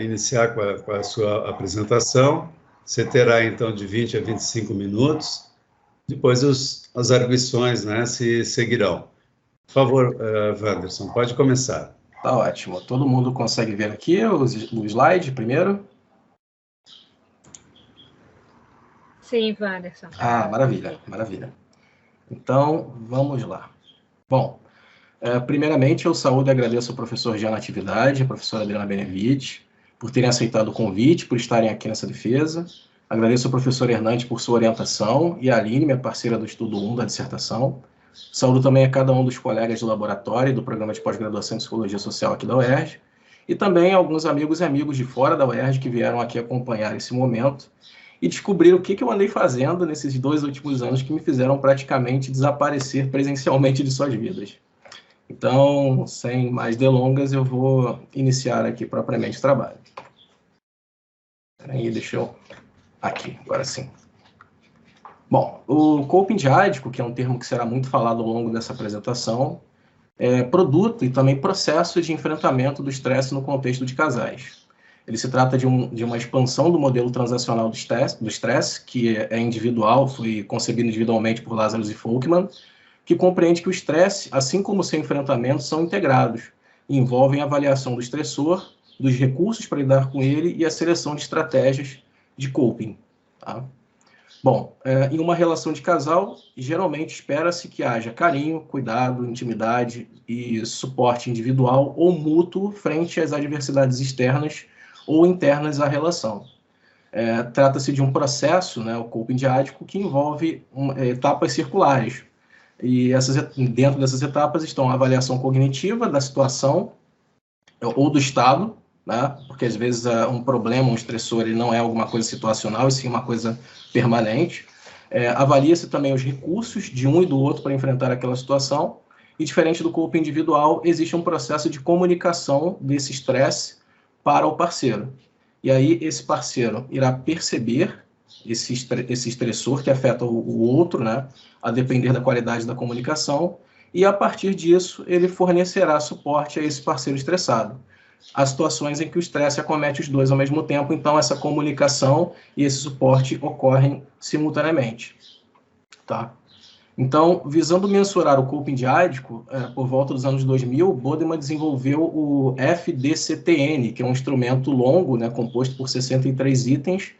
iniciar com a sua apresentação. Você terá, então, de 20 a 25 minutos. Depois, as arguições, né, se seguirão. Por favor, Wanderson, pode começar. Tá ótimo. Todo mundo consegue ver aqui o slide primeiro? Sim, Wanderson. Ah, maravilha, maravilha. Então, vamos lá. Bom, primeiramente eu saúdo e agradeço ao professor Jean Natividade, a professora Adriana Benevides, por terem aceitado o convite, por estarem aqui nessa defesa. Agradeço ao professor Hernandes por sua orientação e a Aline, minha parceira do estudo 1 da dissertação. Saúdo também a cada um dos colegas do laboratório e do programa de pós-graduação em Psicologia Social aqui da UERJ, e também alguns amigos e amigos de fora da UERJ que vieram aqui acompanhar esse momento e descobrir o que eu andei fazendo nesses 2 últimos anos que me fizeram praticamente desaparecer presencialmente de suas vidas. Então, sem mais delongas, eu vou iniciar aqui propriamente o trabalho. Aí, deixa eu... Aqui, agora sim. Bom, o coping diádico, que é um termo que será muito falado ao longo dessa apresentação, é produto e também processo de enfrentamento do estresse no contexto de casais. Ele se trata de uma expansão do modelo transacional do estresse, que é individual, foi concebido individualmente por Lazarus e Folkman, que compreende que o estresse, assim como o seu enfrentamento, são integrados e envolvem a avaliação do estressor, dos recursos para lidar com ele e a seleção de estratégias de coping. Tá? Bom, em uma relação de casal, geralmente espera-se que haja carinho, cuidado, intimidade e suporte individual ou mútuo frente às adversidades externas ou internas à relação. Trata-se de um processo, né, o coping diádico, que envolve etapas circulares. E dentro dessas etapas estão a avaliação cognitiva da situação ou do estado, né, porque às vezes um problema, um estressor, ele não é alguma coisa situacional, e sim uma coisa permanente. Avalia-se também os recursos de um e do outro para enfrentar aquela situação, e diferente do coping individual, existe um processo de comunicação desse estresse para o parceiro. E aí esse parceiro irá perceber esse estressor que afeta o outro, né, a depender da qualidade da comunicação, e a partir disso ele fornecerá suporte a esse parceiro estressado. Há situações em que o estresse acomete os dois ao mesmo tempo, então essa comunicação e esse suporte ocorrem simultaneamente. Tá? Então, visando mensurar o coping diádico, por volta dos anos 2000, Bodeman desenvolveu o FDCTN, que é um instrumento longo, né, composto por 63 itens,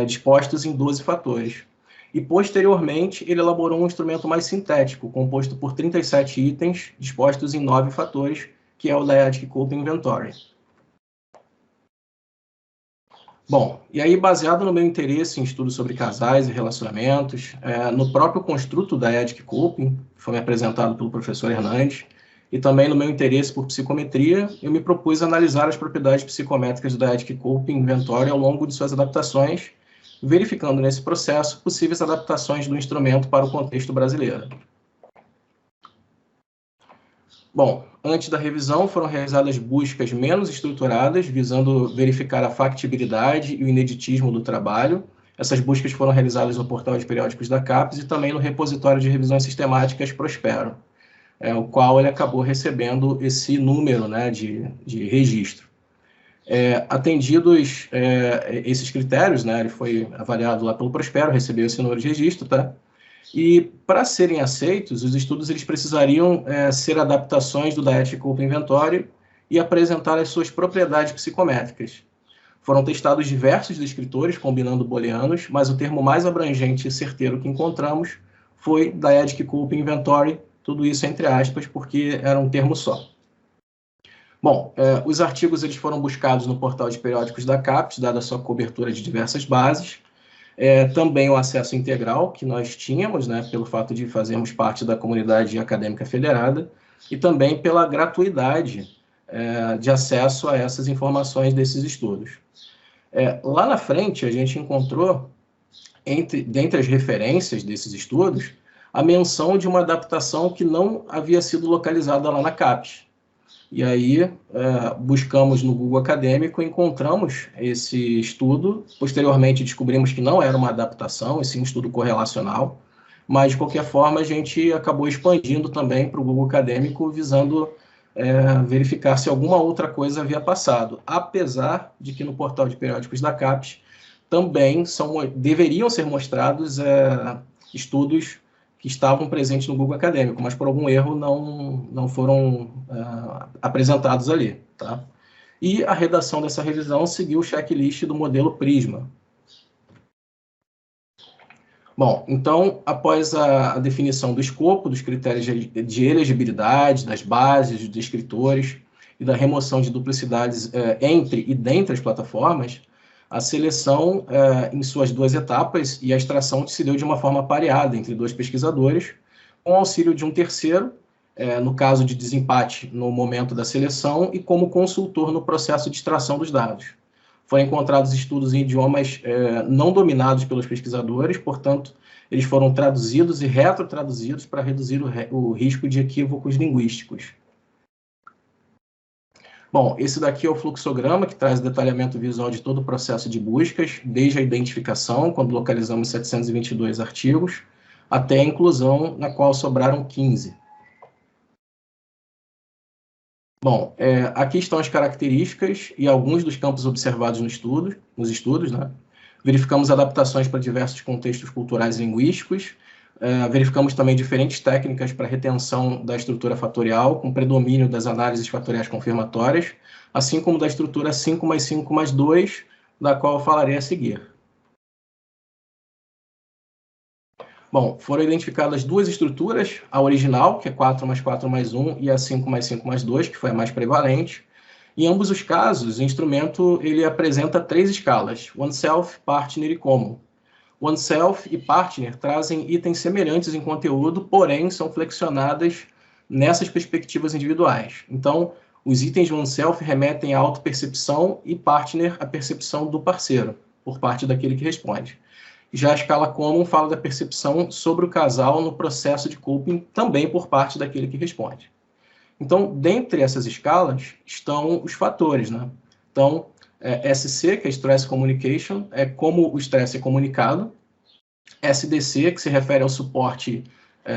dispostos em 12 fatores. E, posteriormente, ele elaborou um instrumento mais sintético, composto por 37 itens, dispostos em 9 fatores, que é o Dyadic Coping Inventory. Bom, e aí, baseado no meu interesse em estudos sobre casais e relacionamentos, no próprio construto da Dyadic Coping, que foi me apresentado pelo professor Hernandes, e também no meu interesse por psicometria, eu me propus analisar as propriedades psicométricas do Dyadic Coping Inventory ao longo de suas adaptações, verificando nesse processo possíveis adaptações do instrumento para o contexto brasileiro. Bom, antes da revisão foram realizadas buscas menos estruturadas, visando verificar a factibilidade e o ineditismo do trabalho. Essas buscas foram realizadas no portal de periódicos da CAPES e também no repositório de revisões sistemáticas Prospero, o qual ele acabou recebendo esse número, né, de registro. Atendidos esses critérios, né, ele foi avaliado lá pelo Prospero, recebeu esse número de registro, tá? E, para serem aceitos, os estudos eles precisariam ser adaptações do Dyadic Coping Inventory e apresentar as suas propriedades psicométricas. Foram testados diversos descritores, combinando booleanos, mas o termo mais abrangente e certeiro que encontramos foi Dyadic Coping Inventory, tudo isso entre aspas, porque era um termo só. Bom, os artigos eles foram buscados no portal de periódicos da CAPES, dada a sua cobertura de diversas bases. Também o acesso integral que nós tínhamos, né, pelo fato de fazermos parte da comunidade acadêmica federada, e também pela gratuidade de acesso a essas informações desses estudos. Lá na frente, a gente encontrou, dentre as referências desses estudos, a menção de uma adaptação que não havia sido localizada lá na CAPES. E aí, buscamos no Google Acadêmico, encontramos esse estudo, posteriormente descobrimos que não era uma adaptação, e sim um estudo correlacional, mas, de qualquer forma, a gente acabou expandindo também para o Google Acadêmico, visando verificar se alguma outra coisa havia passado, apesar de que no portal de periódicos da CAPES também deveriam ser mostrados estudos que estavam presentes no Google Acadêmico, mas por algum erro não foram apresentados ali. Tá? E a redação dessa revisão seguiu o checklist do modelo Prisma. Bom, então, após a definição do escopo, dos critérios de elegibilidade, das bases, dos descritores e da remoção de duplicidades entre e dentre as plataformas, a seleção em suas duas etapas e a extração se deu de uma forma pareada entre dois pesquisadores, com auxílio de um terceiro, no caso de desempate no momento da seleção, e como consultor no processo de extração dos dados. Foram encontrados estudos em idiomas não dominados pelos pesquisadores, portanto, eles foram traduzidos e retrotraduzidos para reduzir o risco de equívocos linguísticos. Bom, esse daqui é o fluxograma, que traz o detalhamento visual de todo o processo de buscas, desde a identificação, quando localizamos 722 artigos, até a inclusão, na qual sobraram 15. Bom, aqui estão as características e alguns dos campos observados nos estudos, né? Verificamos adaptações para diversos contextos culturais e linguísticos, verificamos também diferentes técnicas para retenção da estrutura fatorial, com predomínio das análises fatoriais confirmatórias, assim como da estrutura 5 mais 5 mais 2, da qual eu falarei a seguir. Bom, foram identificadas duas estruturas, a original, que é 4 mais 4 mais 1, e a 5 mais 5 mais 2, que foi a mais prevalente. Em ambos os casos, o instrumento ele apresenta 3 escalas, oneself, partner e common. Oneself e partner trazem itens semelhantes em conteúdo, porém são flexionadas nessas perspectivas individuais. Então, os itens de oneself remetem à autopercepção e partner à percepção do parceiro, por parte daquele que responde. Já a escala common fala da percepção sobre o casal no processo de coping, também por parte daquele que responde. Então, dentre essas escalas, estão os fatores, né? Então, SC, que é Stress Communication, é como o estresse é comunicado. SDC, que se refere ao suporte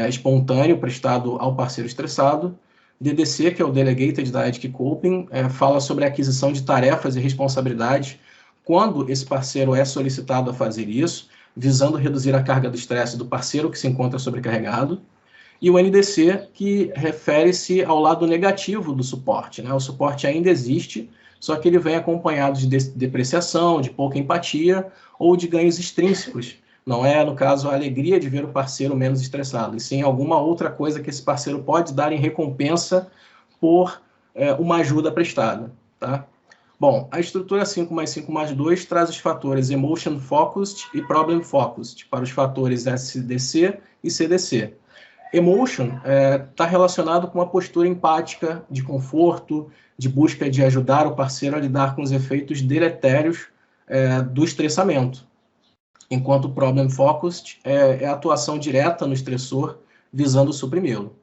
espontâneo prestado ao parceiro estressado. DDC, que é o Delegated Dyadic Coping, fala sobre a aquisição de tarefas e responsabilidades quando esse parceiro é solicitado a fazer isso, visando reduzir a carga do estresse do parceiro que se encontra sobrecarregado. E o NDC, que refere-se ao lado negativo do suporte, né? O suporte ainda existe, só que ele vem acompanhado de depreciação, de pouca empatia ou de ganhos extrínsecos. Não é, no caso, a alegria de ver o parceiro menos estressado, e sim alguma outra coisa que esse parceiro pode dar em recompensa por uma ajuda prestada. Tá? Bom, a estrutura 5 mais 5 mais 2 traz os fatores Emotion Focused e Problem Focused para os fatores SDC e CDC. Emotion está relacionado com uma postura empática, de conforto, de busca de ajudar o parceiro a lidar com os efeitos deletérios do estressamento. Enquanto o Problem Focused é a atuação direta no estressor, visando suprimi-lo.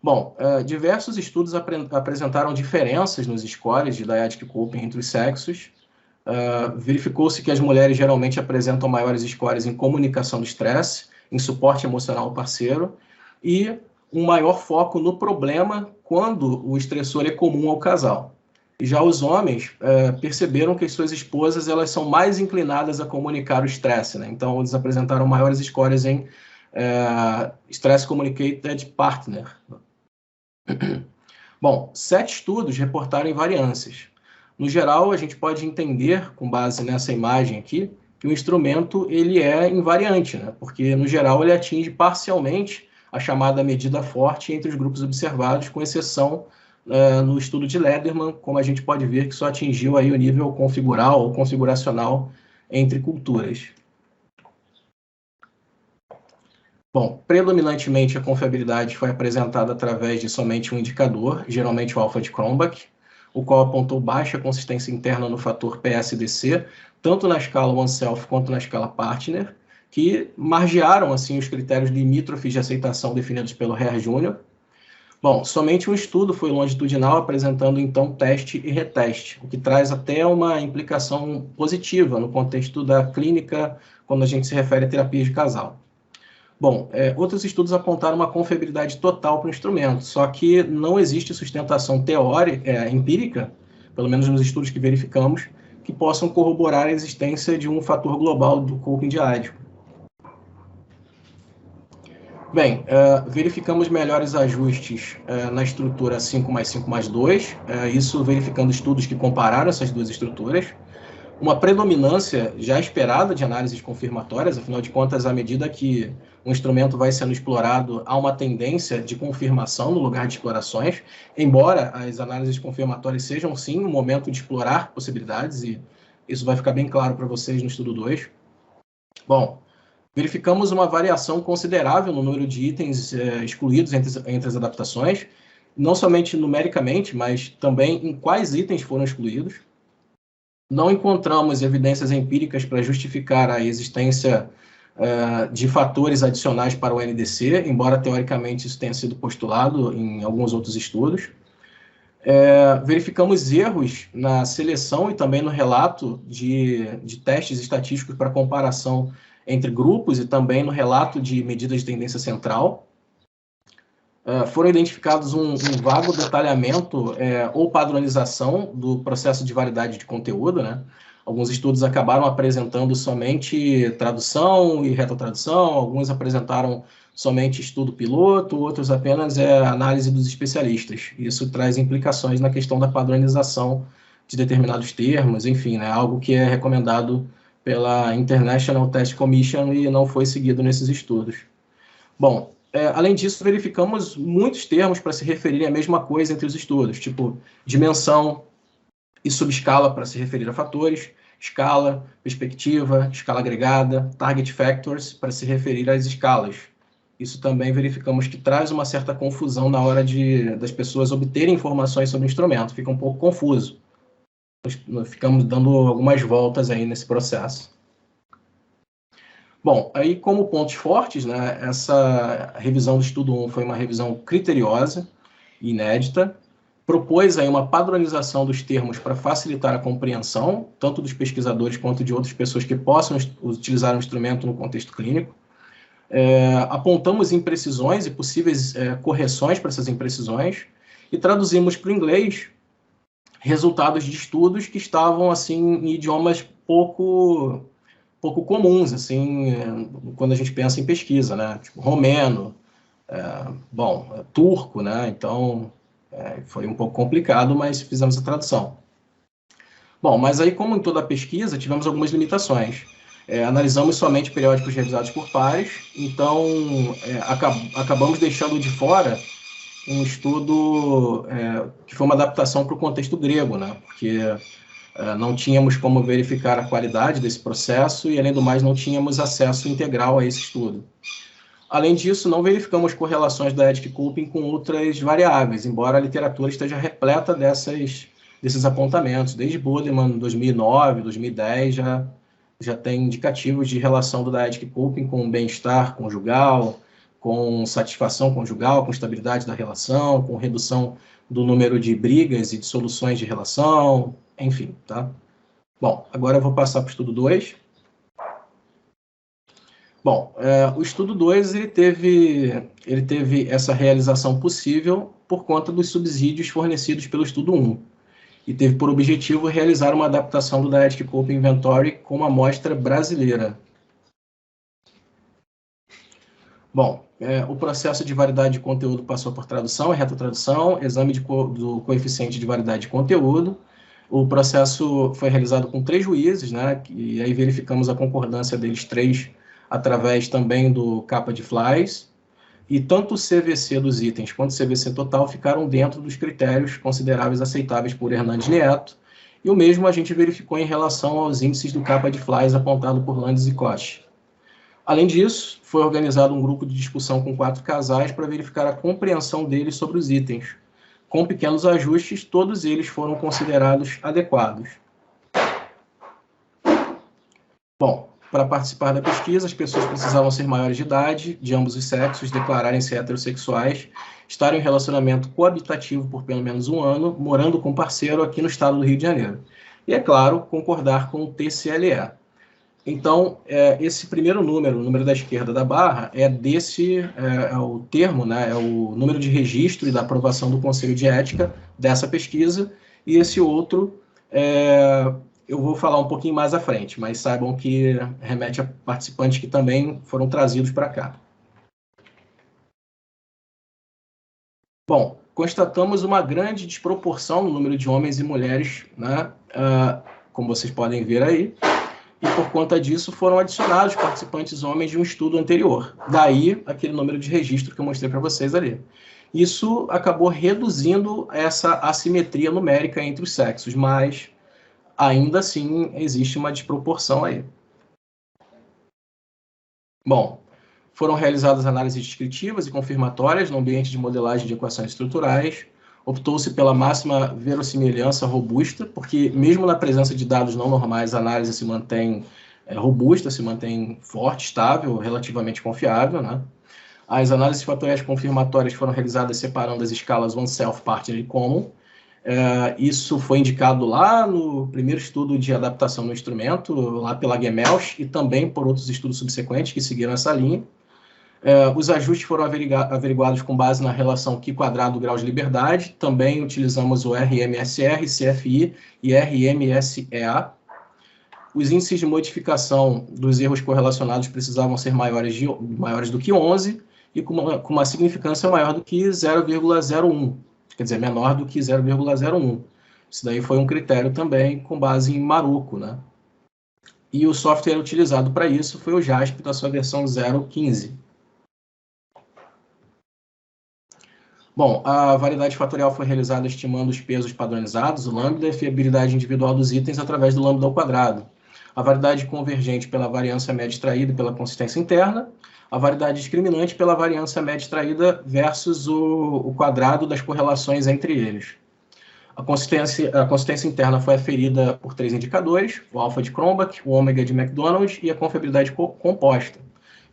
Bom, diversos estudos apresentaram diferenças nos scores de Dyadic Coping entre os sexos. Verificou-se que as mulheres geralmente apresentam maiores scores em comunicação do estresse, em suporte emocional ao parceiro, e um maior foco no problema quando o estressor é comum ao casal. E já os homens perceberam que as suas esposas elas são mais inclinadas a comunicar o estresse, né? Então, eles apresentaram maiores scores em Stress Communicated Partner. Bom, 7 estudos reportaram invariâncias. No geral, a gente pode entender, com base nessa imagem aqui, que o instrumento ele é invariante, né? Porque, no geral, ele atinge parcialmente a chamada medida forte entre os grupos observados, com exceção no estudo de Lederman, como a gente pode ver que só atingiu aí o nível configural ou configuracional entre culturas. Bom, predominantemente a confiabilidade foi apresentada através de somente um indicador, geralmente o alfa de Cronbach, o qual apontou baixa consistência interna no fator PSDC, tanto na escala oneself quanto na escala partner, que margearam assim os critérios limítrofes de aceitação definidos pelo Hare Jr. Bom, somente um estudo foi longitudinal apresentando então teste e reteste, o que traz até uma implicação positiva no contexto da clínica quando a gente se refere a terapia de casal. Bom, outros estudos apontaram uma confiabilidade total para o instrumento, só que não existe sustentação teórica, empírica, pelo menos nos estudos que verificamos, que possam corroborar a existência de um fator global do coping diádico. Bem, verificamos melhores ajustes na estrutura 5+5+2, isso verificando estudos que compararam essas duas estruturas. Uma predominância já esperada de análises confirmatórias, afinal de contas, à medida que um instrumento vai sendo explorado, há uma tendência de confirmação no lugar de explorações, embora as análises confirmatórias sejam, sim, um momento de explorar possibilidades, e isso vai ficar bem claro para vocês no estudo 2. Bom, verificamos uma variação considerável no número de itens excluídos entre as adaptações, não somente numericamente, mas também em quais itens foram excluídos. Não encontramos evidências empíricas para justificar a existência de fatores adicionais para o NDC, embora teoricamente isso tenha sido postulado em alguns outros estudos. Verificamos erros na seleção e também no relato de testes estatísticos para comparação entre grupos e também no relato de medidas de tendência central. Foram identificados um vago detalhamento ou padronização do processo de validade de conteúdo, né? Alguns estudos acabaram apresentando somente tradução e retrotradução, alguns apresentaram somente estudo piloto, outros apenas análise dos especialistas. Isso traz implicações na questão da padronização de determinados termos, enfim, né? Algo que é recomendado pela International Test Commission e não foi seguido nesses estudos. Bom, além disso, verificamos muitos termos para se referirem à mesma coisa entre os estudos, tipo dimensão e subescala para se referir a fatores, escala, perspectiva, escala agregada, target factors para se referir às escalas. Isso também verificamos que traz uma certa confusão na hora das pessoas obterem informações sobre o instrumento, fica um pouco confuso. Nós ficamos dando algumas voltas aí nesse processo. Bom, aí como pontos fortes, né, essa revisão do estudo 1 foi uma revisão criteriosa, inédita, propôs aí uma padronização dos termos para facilitar a compreensão, tanto dos pesquisadores quanto de outras pessoas que possam utilizar o instrumento no contexto clínico. Apontamos imprecisões e possíveis correções para essas imprecisões e traduzimos para o inglês resultados de estudos que estavam assim em idiomas pouco comuns, assim, quando a gente pensa em pesquisa, né? Tipo, romeno, turco, né? Então, foi um pouco complicado, mas fizemos a tradução. Bom, mas aí, como em toda a pesquisa, tivemos algumas limitações. Analisamos somente periódicos revisados por pares, então acabamos deixando de fora um estudo que foi uma adaptação para o contexto grego, né? Porque não tínhamos como verificar a qualidade desse processo e, além do mais, não tínhamos acesso integral a esse estudo. Além disso, não verificamos correlações da Eddick Coping com outras variáveis, embora a literatura esteja repleta desses apontamentos. Desde Bodeman, 2009, 2010, já tem indicativos de relação da Eddick Coping com bem-estar conjugal, com satisfação conjugal, com estabilidade da relação, com redução do número de brigas e dissoluções de relação, enfim, tá? Bom, agora eu vou passar para o estudo 2. Bom, o estudo 2 ele teve essa realização possível por conta dos subsídios fornecidos pelo estudo 1 e teve por objetivo realizar uma adaptação do Eddick Coping Inventory com uma amostra brasileira. Bom, o processo de validade de conteúdo passou por tradução e retrotradução, exame do coeficiente de validade de conteúdo. O processo foi realizado com 3 juízes, né? E aí verificamos a concordância deles 3 através também do capa de flies. E tanto o CVC dos itens quanto o CVC total ficaram dentro dos critérios consideráveis aceitáveis por Hernandes Neto. E o mesmo a gente verificou em relação aos índices do capa de flies apontado por Landes e Koch. Além disso, foi organizado um grupo de discussão com 4 casais para verificar a compreensão deles sobre os itens. Com pequenos ajustes, todos eles foram considerados adequados. Bom, para participar da pesquisa, as pessoas precisavam ser maiores de idade, de ambos os sexos, declararem-se heterossexuais, estarem em relacionamento coabitativo por pelo menos 1 ano, morando com parceiro aqui no estado do Rio de Janeiro. E, é claro, concordar com o TCLE. Então, esse primeiro número, o número da esquerda da barra, é o termo, né, é o número de registro e da aprovação do Conselho de Ética dessa pesquisa, e esse outro eu vou falar um pouquinho mais à frente, mas saibam que remete a participantes que também foram trazidos para cá. Bom, constatamos uma grande desproporção no número de homens e mulheres, né, como vocês podem ver aí, e por conta disso foram adicionados participantes homens de um estudo anterior. Daí, aquele número de registro que eu mostrei para vocês ali. Isso acabou reduzindo essa assimetria numérica entre os sexos, mas ainda assim existe uma desproporção aí. Bom, foram realizadas análises descritivas e confirmatórias no ambiente de modelagem de equações estruturais. Optou-se pela máxima verossimilhança robusta, porque mesmo na presença de dados não normais, a análise se mantém robusta, se mantém forte, estável, relativamente confiável, né? As análises fatoriais confirmatórias foram realizadas separando as escalas OneSelf, Partner e Common. Isso foi indicado lá no primeiro estudo de adaptação no instrumento, lá pela Gemelch, e também por outros estudos subsequentes que seguiram essa linha. Os ajustes foram averiguados com base na relação Q quadrado grau de liberdade. Também utilizamos o RMSR, CFI e RMSEA. Os índices de modificação dos erros correlacionados precisavam ser maiores do que 11 e com uma significância maior do que 0,01, quer dizer, menor do que 0,01. Isso daí foi um critério também com base em Maruco, né? E o software utilizado para isso foi o JASP da sua versão 0.15. Bom, a variedade fatorial foi realizada estimando os pesos padronizados, o lambda, e a fiabilidade individual dos itens através do lambda ao quadrado. A variedade convergente pela variância média extraída e pela consistência interna. A variedade discriminante pela variância média extraída versus o quadrado das correlações entre eles. A consistência interna foi aferida por 3 indicadores, o alfa de Cronbach, o ômega de McDonald e a confiabilidade composta.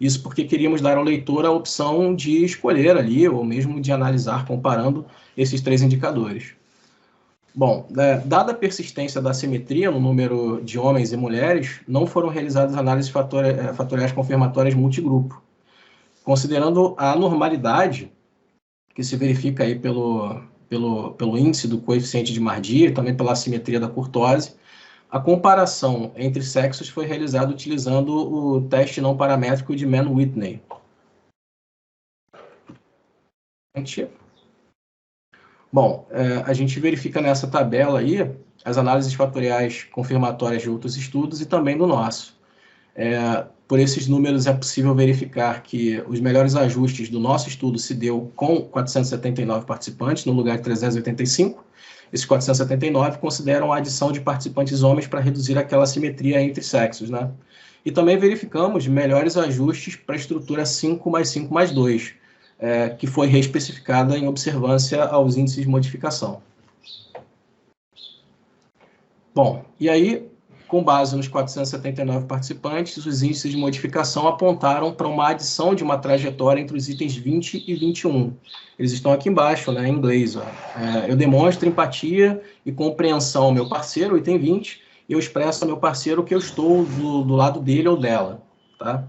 Isso porque queríamos dar ao leitor a opção de escolher ali, ou mesmo de analisar comparando esses 3 indicadores. Bom, dada a persistência da assimetria no número de homens e mulheres, não foram realizadas análises fatoriais confirmatórias multigrupo. Considerando a anormalidade que se verifica aí pelo índice do coeficiente de Mardia e também pela assimetria da kurtose, a comparação entre sexos foi realizada utilizando o teste não paramétrico de Mann-Whitney. Bom, a gente verifica nessa tabela aí as análises fatoriais confirmatórias de outros estudos e também do nosso. Por esses números é possível verificar que os melhores ajustes do nosso estudo se deu com 479 participantes, no lugar de 385. Esses 479 consideram a adição de participantes homens para reduzir aquela assimetria entre sexos, né? E também verificamos melhores ajustes para a estrutura 5+5+2, que foi reespecificada em observância aos índices de modificação. Bom, e aí, com base nos 479 participantes, os índices de modificação apontaram para uma adição de uma trajetória entre os itens 20 e 21. Eles estão aqui embaixo, né, em inglês. Eu demonstro empatia e compreensão ao meu parceiro, o item 20, e eu expresso ao meu parceiro que eu estou do lado dele ou dela. Tá?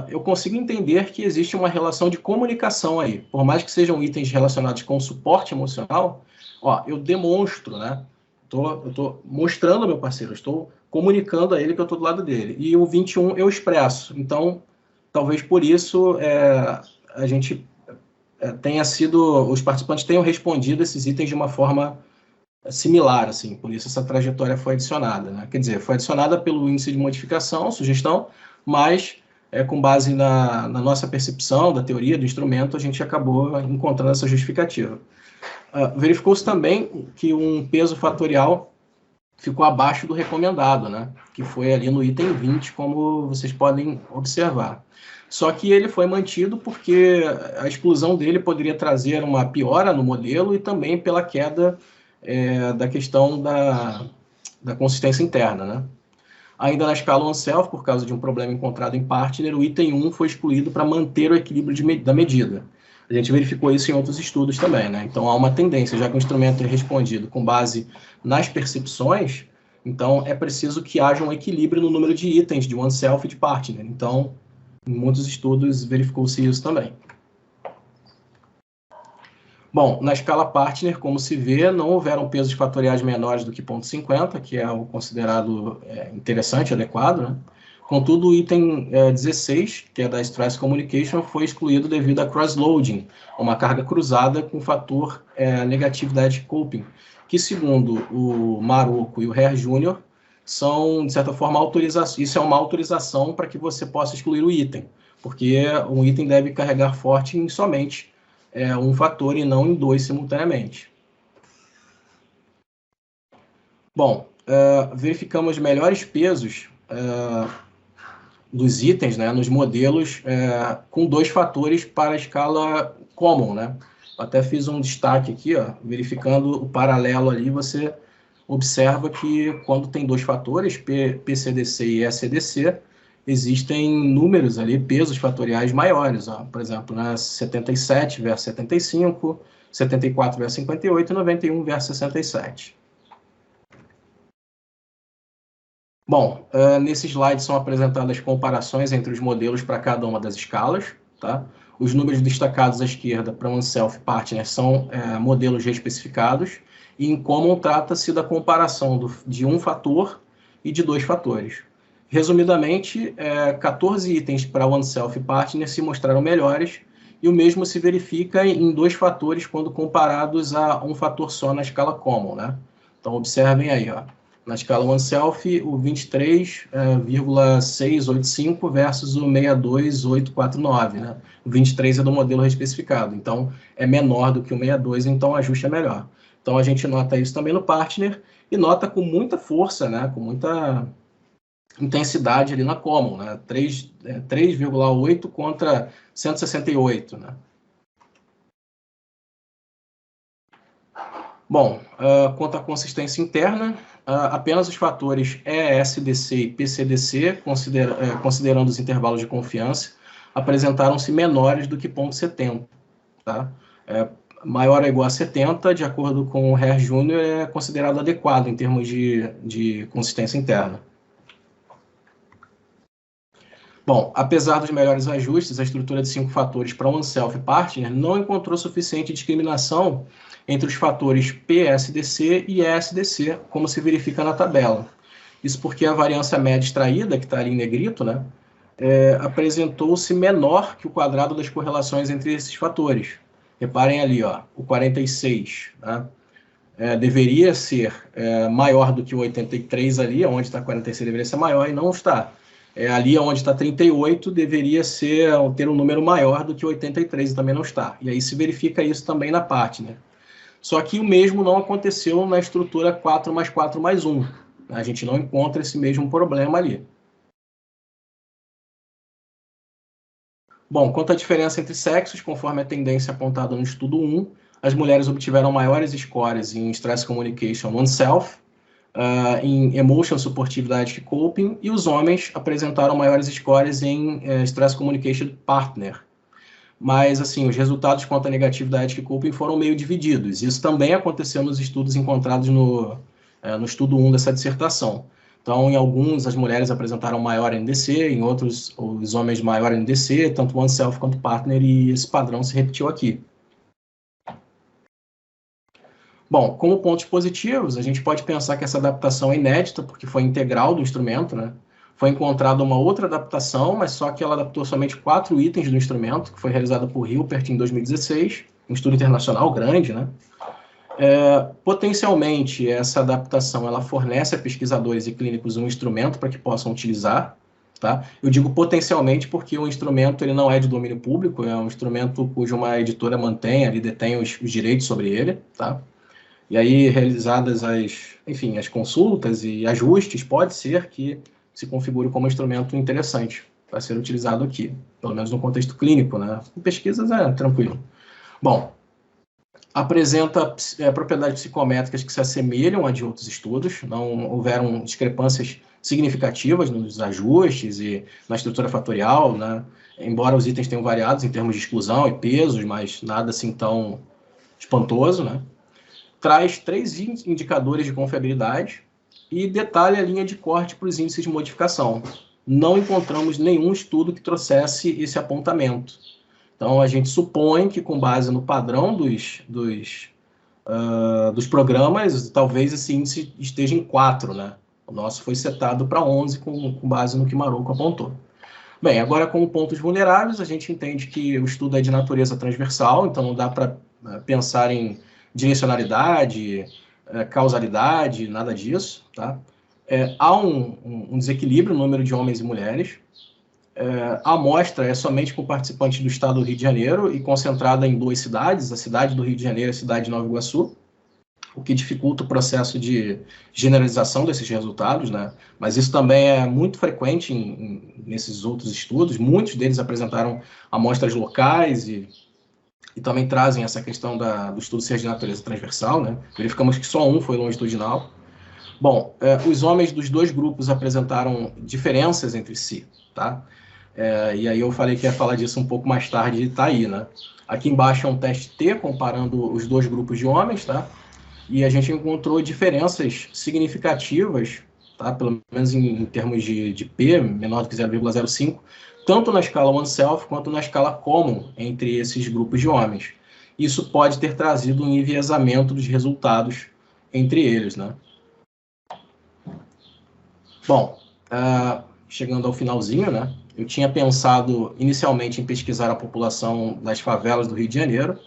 Eu consigo entender que existe uma relação de comunicação aí. Por mais que sejam itens relacionados com suporte emocional, eu demonstro, né? Eu estou mostrando ao meu parceiro, eu estou comunicando a ele que eu estou do lado dele. E o 21 eu expresso. Então, talvez por isso a gente os participantes tenham respondido esses itens de uma forma similar, assim. Por isso essa trajetória foi adicionada, né? Quer dizer, foi adicionada pelo índice de modificação, sugestão, mas com base na nossa percepção da teoria do instrumento, a gente acabou encontrando essa justificativa. Verificou-se também que um peso fatorial ficou abaixo do recomendado, né? Que foi ali no item 20, como vocês podem observar. Só que ele foi mantido porque a exclusão dele poderia trazer uma piora no modelo e também pela queda da questão da consistência interna, né? Ainda na escala OneSelf, por causa de um problema encontrado em Partner, o item 1 foi excluído para manter o equilíbrio da medida. A gente verificou isso em outros estudos também, né? Então há uma tendência, já que o instrumento é respondido com base nas percepções, Então, é preciso que haja um equilíbrio no número de itens de oneself e de partner. Então, em muitos estudos verificou-se isso também. Bom, na escala partner, como se vê, não houveram pesos fatoriais menores do que 0,50, que é o considerado interessante, adequado, né? Contudo, o item 16, que é da Stress Communication, foi excluído devido a cross-loading, uma carga cruzada com fator negatividade coping, que, segundo o Marocco e o Herr Jr., são, de certa forma, isso é uma autorização para que você possa excluir o item, porque um item deve carregar forte em somente um fator e não em dois simultaneamente. Bom, verificamos melhores pesos dos itens, né, nos modelos com dois fatores para a escala common, né? Até fiz um destaque aqui, ó, verificando o paralelo ali, você observa que quando tem dois fatores, PCDC e SCDC, existem números ali, pesos fatoriais maiores, ó. Por exemplo, né, 77 versus 75, 74 versus 58 e 91 versus 67. Bom, nesse slide são apresentadas comparações entre os modelos para cada uma das escalas, tá? Os números destacados à esquerda para oneself partner são modelos reespecificados, e em common trata-se da comparação de um fator e de dois fatores. Resumidamente, 14 itens para oneself partner se mostraram melhores, e o mesmo se verifica em dois fatores quando comparados a um fator só na escala common, né? Então, observem aí, ó. Na escala oneself, o 23,685 versus o 62,849, né? O 23 é do modelo reespecificado, então é menor do que o 62, então o ajuste é melhor. Então a gente nota isso também no partner e nota com muita força, né? Com muita intensidade ali na common, né? 3,8 contra 168, né? Bom, quanto à consistência interna, apenas os fatores ESDC e PCDC, considerando os intervalos de confiança, apresentaram-se menores do que 0,70. Tá? Maior ou igual a 70, de acordo com o Herr Jr., é considerado adequado em termos de consistência interna. Bom, apesar dos melhores ajustes, a estrutura de 5 fatores para oneself partner não encontrou suficiente discriminação entre os fatores PSDC e ESDC, como se verifica na tabela. Isso porque a variância média extraída, que está ali em negrito, né, apresentou-se menor que o quadrado das correlações entre esses fatores. Reparem ali, ó, o 46, né, deveria ser maior do que o 83 ali, onde está 46 deveria ser maior, e não está. Ali onde está 38 deveria ter um número maior do que 83 e também não está. E aí se verifica isso também na partner. Só que o mesmo não aconteceu na estrutura 4 mais 4 mais 1. A gente não encontra esse mesmo problema ali. Bom, quanto à diferença entre sexos, conforme a tendência apontada no estudo 1, as mulheres obtiveram maiores scores em Stress Communication oneself, em Emotion Supportividade e Coping, e os homens apresentaram maiores scores em Stress Communication Partner. Mas, assim, os resultados quanto à negatividade e coping foram meio divididos. Isso também aconteceu nos estudos encontrados no estudo 1 dessa dissertação. Então, em alguns, as mulheres apresentaram maior NDC, em outros, os homens maior NDC, tanto oneself quanto partner, e esse padrão se repetiu aqui. Bom, como pontos positivos, a gente pode pensar que essa adaptação é inédita, porque foi integral do instrumento, né? Foi encontrada uma outra adaptação, mas só que ela adaptou somente 4 itens do instrumento, que foi realizada por Hilpert em 2016, um estudo internacional grande, né? Potencialmente, essa adaptação ela fornece a pesquisadores e clínicos um instrumento para que possam utilizar. Tá? Eu digo potencialmente porque o instrumento ele não é de domínio público, é um instrumento cuja uma editora mantém, ali detém os direitos sobre ele. Tá? E aí, realizadas as consultas e ajustes, pode ser que se configure como um instrumento interessante para ser utilizado aqui, pelo menos no contexto clínico, né? Em pesquisas é tranquilo. Bom, apresenta propriedades psicométricas que se assemelham a de outros estudos, não houveram discrepâncias significativas nos ajustes e na estrutura fatorial, né? Embora os itens tenham variados em termos de exclusão e pesos, mas nada assim tão espantoso, né? Traz 3 indicadores de confiabilidade, e detalha a linha de corte para os índices de modificação. Não encontramos nenhum estudo que trouxesse esse apontamento. Então, a gente supõe que, com base no padrão dos programas, talvez esse índice esteja em 4, né? O nosso foi setado para 11, com base no que Marouco apontou. Bem, agora, como pontos vulneráveis, a gente entende que o estudo é de natureza transversal, então não dá para pensar em direcionalidade, causalidade, nada disso, tá? Há um desequilíbrio no número de homens e mulheres. A amostra é somente com participantes do estado do Rio de Janeiro e concentrada em 2 cidades, a cidade do Rio de Janeiro e a cidade de Nova Iguaçu, o que dificulta o processo de generalização desses resultados, né? Mas isso também é muito frequente nesses outros estudos. Muitos deles apresentaram amostras locais e também trazem essa questão do estudo ser de natureza transversal, né? Verificamos que só um foi longitudinal. Bom, os homens dos 2 grupos apresentaram diferenças entre si, tá? E aí eu falei que ia falar disso um pouco mais tarde e tá aí, né? Aqui embaixo é um teste T, comparando os 2 grupos de homens, tá? E a gente encontrou diferenças significativas, tá? Pelo menos em termos de P, menor do que 0,05, tanto na escala OneSelf quanto na escala Common entre esses grupos de homens. Isso pode ter trazido um enviesamento dos resultados entre eles, né? Bom, chegando ao finalzinho, né? Eu tinha pensado inicialmente em pesquisar a população das favelas do Rio de Janeiro,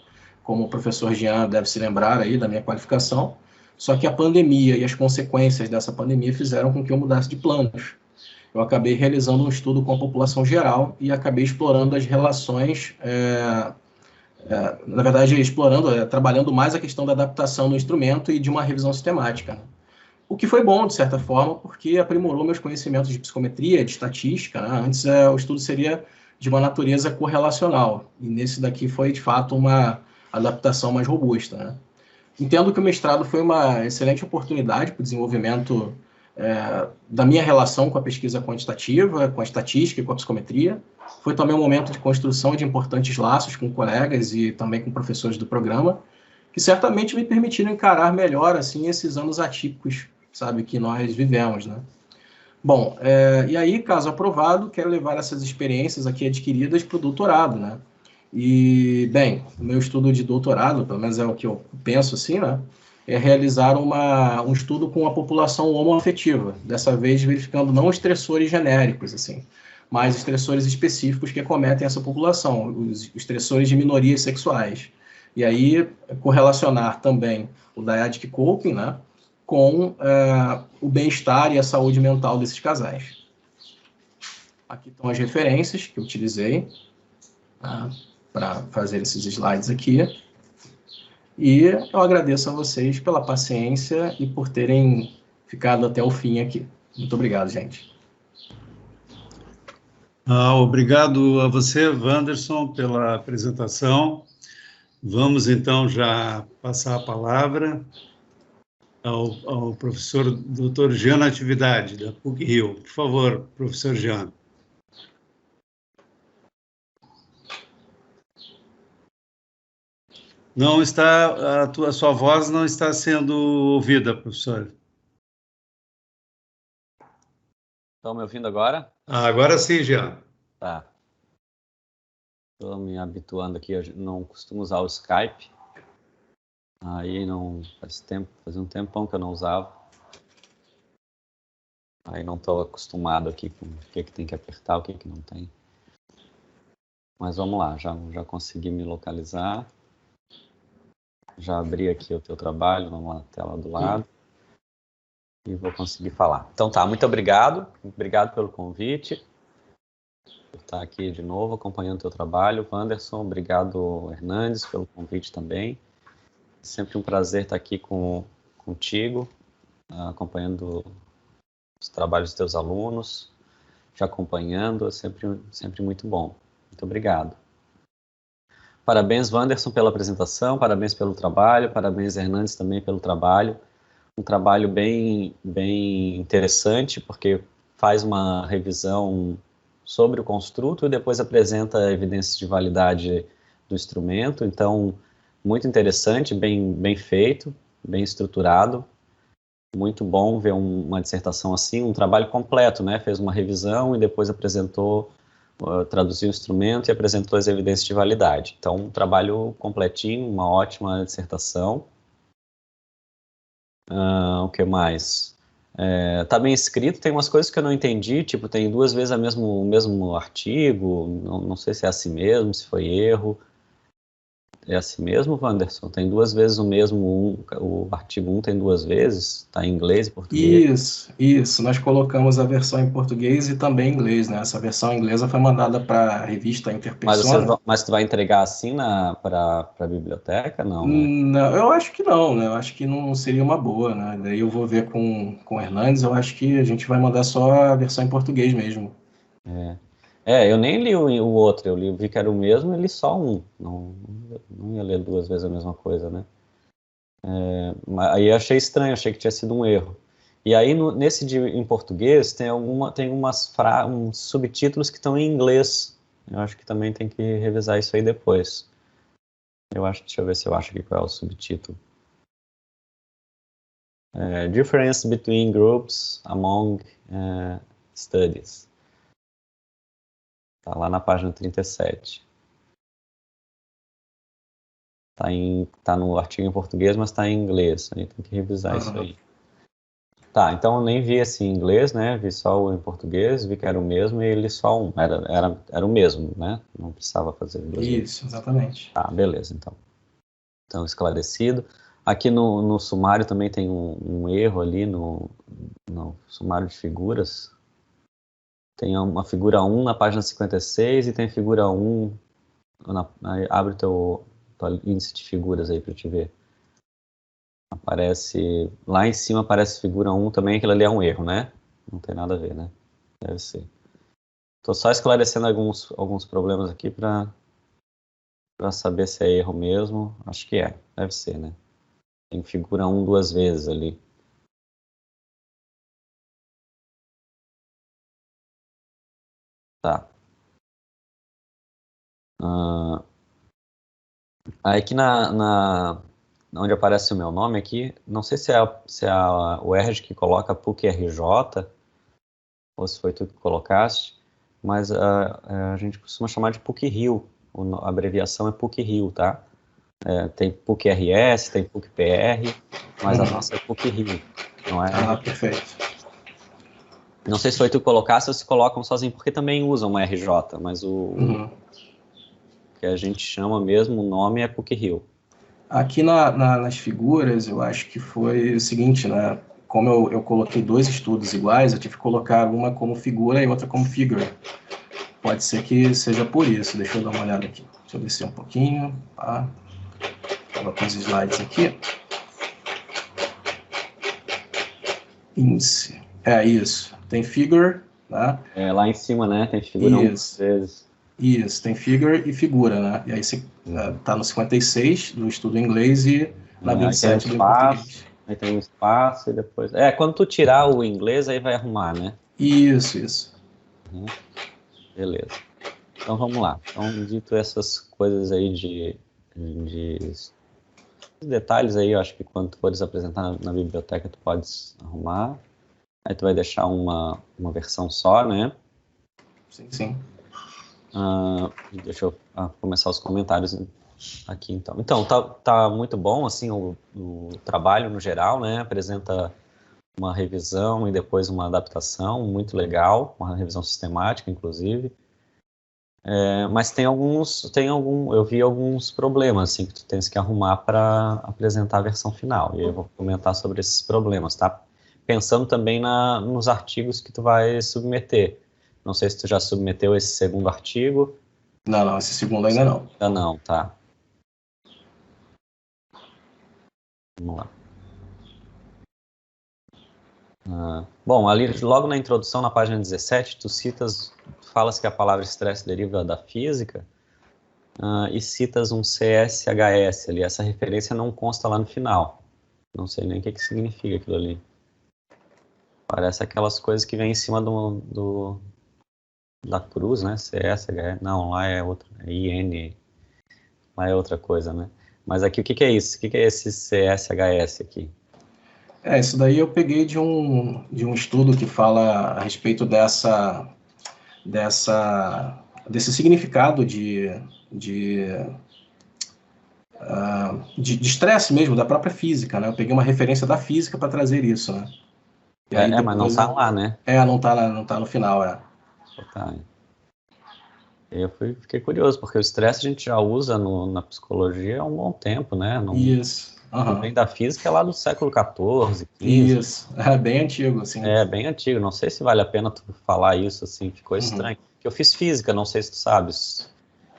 como o professor Jean deve se lembrar aí da minha qualificação, só que a pandemia e as consequências dessa pandemia fizeram com que eu mudasse de planos. Eu acabei realizando um estudo com a população geral e acabei explorando as relações, na verdade, trabalhando mais a questão da adaptação do instrumento e de uma revisão sistemática, né? O que foi bom, de certa forma, porque aprimorou meus conhecimentos de psicometria, de estatística, né? Antes o estudo seria de uma natureza correlacional, e nesse daqui foi, de fato, uma adaptação mais robusta, né? Entendo que o mestrado foi uma excelente oportunidade para o desenvolvimento da minha relação com a pesquisa quantitativa, com a estatística e com a psicometria. Foi também um momento de construção de importantes laços com colegas e também com professores do programa, que certamente me permitiram encarar melhor assim esses anos atípicos, sabe, que nós vivemos, né? Bom, e aí, caso aprovado, quero levar essas experiências aqui adquiridas para o doutorado, né? E, bem, o meu estudo de doutorado, pelo menos é o que eu penso assim, né? É realizar um estudo com a população homoafetiva, dessa vez verificando não estressores genéricos, assim, mas estressores específicos que acometem essa população, os estressores de minorias sexuais. E aí, correlacionar também o dyadic coping, né, com o bem-estar e a saúde mental desses casais. Aqui estão as referências que eu utilizei para fazer esses slides aqui. E eu agradeço a vocês pela paciência e por terem ficado até o fim aqui. Muito obrigado, gente. Obrigado a você, Wanderson, pela apresentação. Vamos, então, já passar a palavra ao professor Dr. Jean Natividade, da PUC-Rio. Por favor, professor Jean. Não está, sua voz não está sendo ouvida, professor. Estão me ouvindo agora? Agora sim, Jean. Tá. Estou me habituando aqui, eu não costumo usar o Skype. Aí não fazia um tempão que eu não usava. Aí não estou acostumado aqui com o que tem que apertar, o que não tem. Mas vamos lá, já consegui me localizar. Já abri aqui o teu trabalho, vamos lá na tela do lado. E vou conseguir falar. Então tá, muito obrigado. Obrigado pelo convite. Por estar aqui de novo, acompanhando o teu trabalho. Wanderson, obrigado, Hernandes, pelo convite também. É sempre um prazer estar aqui contigo, acompanhando os trabalhos dos teus alunos, te acompanhando, é sempre muito bom. Muito obrigado. Parabéns, Wanderson, pela apresentação, parabéns pelo trabalho, parabéns, Hernandes, também pelo trabalho. Um trabalho bem interessante, porque faz uma revisão sobre o construto e depois apresenta evidências de validade do instrumento. Então, muito interessante, bem feito, bem estruturado. muito bom ver uma dissertação assim, um trabalho completo, né? Fez uma revisão e depois apresentou, traduziu o instrumento e apresentou as evidências de validade. Então, um trabalho completinho, uma ótima dissertação. O que mais? Tá bem escrito, tem umas coisas que eu não entendi, tipo, tem 2 vezes o mesmo artigo, não sei se é assim mesmo, se foi erro. É assim mesmo, Wanderson? Tem 2 vezes o artigo 1 tem 2 vezes, tá em inglês e português. Isso. Nós colocamos a versão em português e também em inglês, né? Essa versão inglesa foi mandada para a revista Interpersona. Mas tu vai entregar assim para a biblioteca? Não, né? Não, eu acho que não, né? Eu acho que não seria uma boa, né? Daí eu vou ver com o Hernandes, eu acho que a gente vai mandar só a versão em português mesmo. Eu nem li o outro, eu vi que era o mesmo e li só um. Não ia ler 2 vezes a mesma coisa, né? Aí eu achei estranho, achei que tinha sido um erro. E aí, nesse em português, tem uns subtítulos que estão em inglês. Eu acho que também tem que revisar isso aí depois. Deixa eu ver se eu acho aqui qual é o subtítulo. Difference between groups among studies. Tá lá na página 37. Tá no artigo em português, mas tá em inglês. Aí tem que revisar isso aí. Tá, então eu nem vi esse em inglês, né? Vi só o em português, vi que era o mesmo e ele só um. Era o mesmo, né? Não precisava fazer 2 vezes. Isso, exatamente. Tá, beleza, então. Então, esclarecido. Aqui no sumário também tem um erro ali no sumário de figuras. Tem uma figura 1 na página 56 e tem figura 1... abre teu índice de figuras aí para te ver. Lá em cima aparece figura 1 também, aquilo ali é um erro, né? Não tem nada a ver, né? Deve ser. Estou só esclarecendo alguns problemas aqui para saber se é erro mesmo. Acho que deve ser, né? Tem figura 1 2 vezes ali. Tá. Aí aqui onde aparece o meu nome aqui, não sei se é o RG que coloca PUC RJ, ou se foi tu que colocaste, mas a gente costuma chamar de PUC Rio, a abreviação é PUC Rio, tá? Tem PUC RS, tem PUC PR, mas a nossa é PUC Rio, não é? Ah, perfeito. Não sei se foi tu que colocaste ou se colocam sozinho, porque também usam uma RJ, mas o que a gente chama mesmo, o nome é PUC Rio. Aqui nas figuras, eu acho que foi o seguinte, né? Como eu coloquei 2 estudos iguais, eu tive que colocar uma como figura e outra como figure. Pode ser que seja por isso. Deixa eu dar uma olhada aqui. Deixa eu descer um pouquinho. Tá? Colocar os slides aqui. Índice. Isso. Tem figure, né? Lá em cima, né? Tem figura 1 vezes. Isso, tem figure e figura, né? E aí você tá no 56 do estudo em inglês e na 27 do português. Aí tem um espaço e depois... quando tu tirar o inglês, aí vai arrumar, né? Isso. Beleza. Então, vamos lá. Então, dito essas coisas aí de detalhes aí, eu acho que quando tu fores apresentar na biblioteca, tu podes arrumar. Aí tu vai deixar uma versão só, né? Sim. Deixa eu começar os comentários aqui, então. Então, tá muito bom, assim, o trabalho no geral, né? Apresenta uma revisão e depois uma adaptação, muito legal, uma revisão sistemática, inclusive. Mas eu vi alguns problemas, assim, que tu tens que arrumar para apresentar a versão final. E eu vou comentar sobre esses problemas, tá? Pensando também nos artigos que tu vai submeter. Não sei se tu já submeteu esse segundo artigo. Não, esse segundo ainda não. Ainda não, tá. Vamos lá. Bom, ali logo na introdução, na página 17, tu falas que a palavra estresse deriva da física e citas um CSHS ali. Essa referência não consta lá no final. Não sei nem o que significa aquilo ali. Parece aquelas coisas que vêm em cima da cruz, né? CSHS. Não, lá é outra. É IN. Lá é outra coisa, né? Mas aqui o que é isso? O que é esse CSHS aqui? Isso daí eu peguei de um estudo que fala a respeito desse significado de estresse mesmo, da própria física, né? Eu peguei uma referência da física para trazer isso, né? E aí mas não tá lá, né? Não tá no final, Tá. Fiquei curioso, porque o estresse a gente já usa na psicologia há um bom tempo, né? Isso. Não vem da física, é lá do século XIV, XV. Isso, é bem antigo, assim. É, bem antigo, não sei se vale a pena tu falar isso, assim, ficou estranho. Porque eu fiz física, não sei se tu sabes.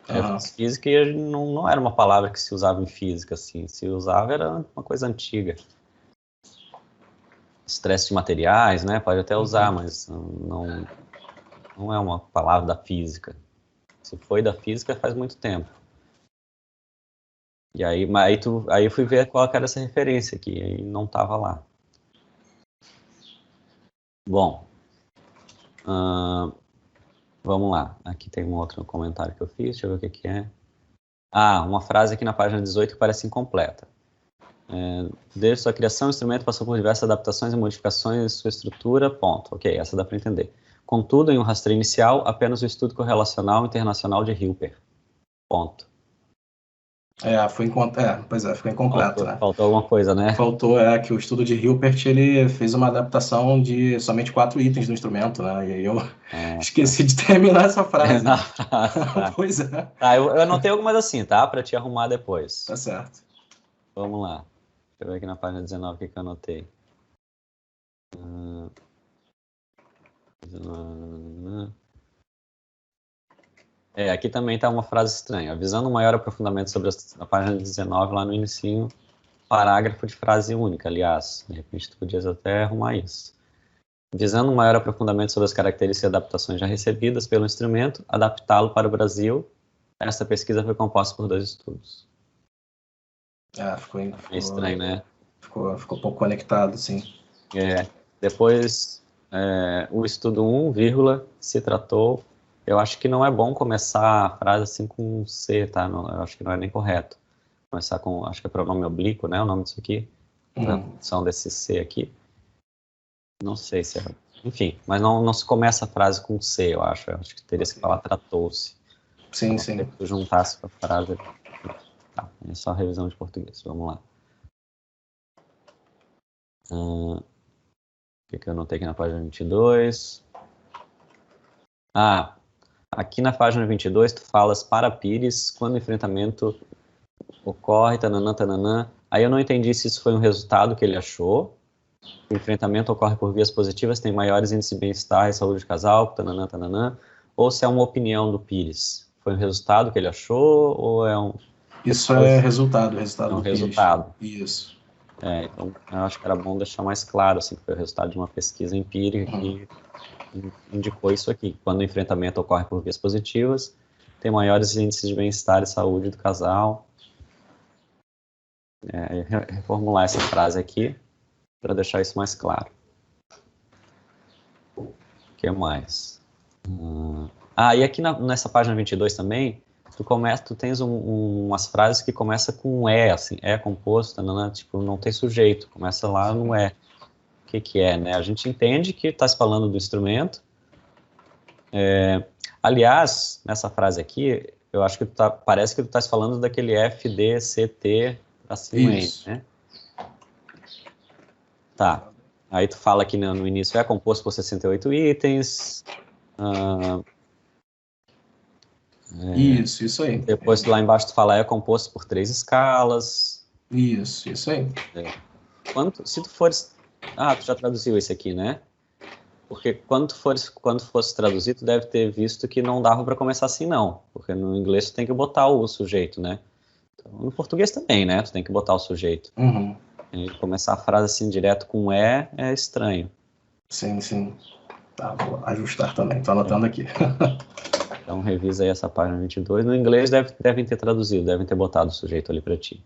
Eu fiz física e não era uma palavra que se usava em física, assim. Se usava era uma coisa antiga. Estresse de materiais, né? Pode até usar, mas não é uma palavra da física. Se foi da física, faz muito tempo. E aí eu fui ver qual era essa referência aqui, e não estava lá. Bom, vamos lá. Aqui tem um outro comentário que eu fiz, deixa eu ver o que é. Uma frase aqui na página 18 que parece incompleta. Desde sua criação, o instrumento passou por diversas adaptações e modificações de sua estrutura, ponto. Ok, essa dá para entender. Contudo, em um rastreio inicial, apenas o estudo correlacional internacional de Hilbert. Ponto. Ficou incompleto, né? Faltou alguma coisa, né? Faltou, que o estudo de Hilbert, ele fez uma adaptação de somente 4 itens do instrumento, né? E aí eu esqueci de terminar essa frase. Tá. Pois é. Tá, eu anotei algumas assim, tá? Para te arrumar depois. Tá certo. Vamos lá. Deixa eu ver aqui na página 19 o que eu anotei. Aqui também está uma frase estranha. Visando um maior aprofundamento sobre a página 19, lá no início, parágrafo de frase única, aliás. De repente, tu podias até arrumar isso. Visando um maior aprofundamento sobre as características e adaptações já recebidas pelo instrumento, adaptá-lo para o Brasil. Esta pesquisa foi composta por 2 estudos. Ficou estranho, né? Ficou um pouco conectado, sim. Depois, o estudo 1, vírgula, se tratou. Eu acho que não é bom começar a frase assim com C, tá? Eu acho que não é nem correto. Começar com, acho que é pronome oblíquo, né? O nome disso aqui. A tradução desse C aqui. Não sei se é. Enfim, mas não se começa a frase com C, eu acho. Eu acho que teria que falar tratou-se. Sim. Se tu juntasse com a frase. Tá, é só revisão de português. Vamos lá. O que eu anotei aqui na página 22? Aqui na página 22, tu falas para Pires, quando o enfrentamento ocorre, tananã. Aí eu não entendi se isso foi um resultado que ele achou. O enfrentamento ocorre por vias positivas, tem maiores índices de bem-estar e saúde de casal, tananã. Ou se é uma opinião do Pires. Foi um resultado que ele achou ou é um... Isso é resultado do Pires. Resultado. Isso. Então eu acho que era bom deixar mais claro, assim, que foi o resultado de uma pesquisa empírica que indicou isso aqui. Quando o enfrentamento ocorre por vias positivas, tem maiores índices de bem-estar e saúde do casal. Reformular essa frase aqui para deixar isso mais claro. O que mais? E aqui nessa página 22 também, tu tens umas frases que começam com assim, composto, tipo, não tem sujeito, começa lá no O que é, né? A gente entende que está se falando do instrumento. Aliás, nessa frase aqui, eu acho que parece que tu estás falando daquele F, D, C, T, assim, né? Tá. Aí tu fala aqui no início, é composto por 68 itens. Isso aí. Depois lá embaixo tu fala, é composto por 3 escalas. Isso aí. Se tu fores... tu já traduziu esse aqui, né? Porque quando fosse traduzir, tu deve ter visto que não dava para começar assim, não. Porque no inglês tu tem que botar o sujeito, né? Então, no português também, né? Tu tem que botar o sujeito. E começar a frase assim direto com é estranho. Sim. Tá, vou ajustar também. Tô anotando aqui. Então revisa aí essa página 22. No inglês devem ter traduzido, devem ter botado o sujeito ali para ti.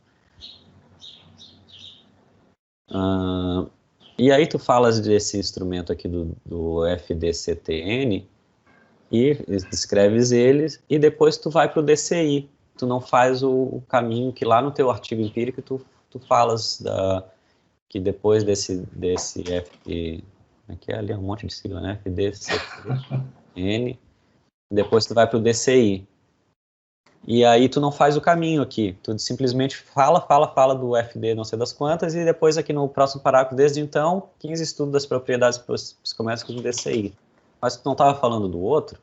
E aí tu falas desse instrumento aqui do FDCTN e descreves eles e depois tu vai para o DCI. Tu não faz o caminho que lá no teu artigo empírico tu falas que depois desse FD, aqui é ali um monte de sigla, né? FDCTN, depois tu vai para o DCI. E aí tu não faz o caminho aqui, tu simplesmente fala do FD não sei das quantas, e depois aqui no próximo parágrafo, desde então, 15 estudos das propriedades psicométricas do DCI. Mas tu não estava falando do outro,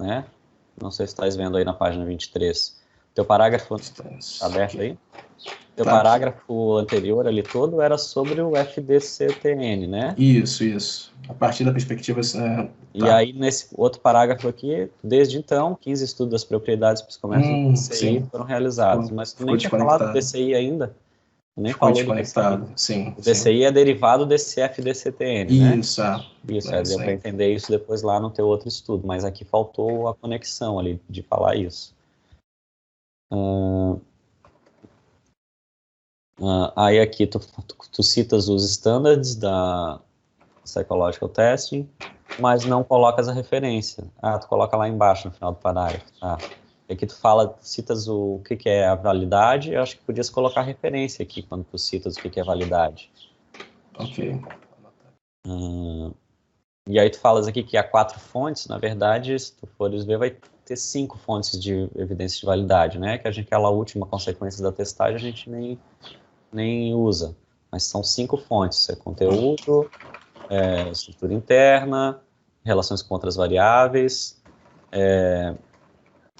né? Não sei se estás vendo aí na página 23. Teu parágrafo aberto aí? Teu parágrafo anterior ali todo era sobre o FDCTN, né? Isso. A partir da perspectiva... E aí, nesse outro parágrafo aqui, desde então, 15 estudos das propriedades psicométricas do DCI foram realizados. Mas tu nem tinha falado do DCI ainda. Tu nem falou do DCI. Sim. O DCI é derivado desse FDCTN, né? Isso, deu para entender isso depois lá no teu outro estudo. Mas aqui faltou a conexão ali de falar isso. Aí aqui tu citas os standards da Psychological Testing, mas não colocas a referência. Tu coloca lá embaixo no final do parágrafo. E aqui tu citas o que é a validade. Eu acho que podias colocar a referência aqui quando tu citas o que é validade. Ok. E aí tu falas aqui que há 4 fontes. Na verdade, se tu fores ver, vai ter 5 fontes de evidência de validade, né? Que aquela última consequência da testagem a gente nem usa. Mas são 5 fontes. É conteúdo, estrutura interna, relações com outras variáveis,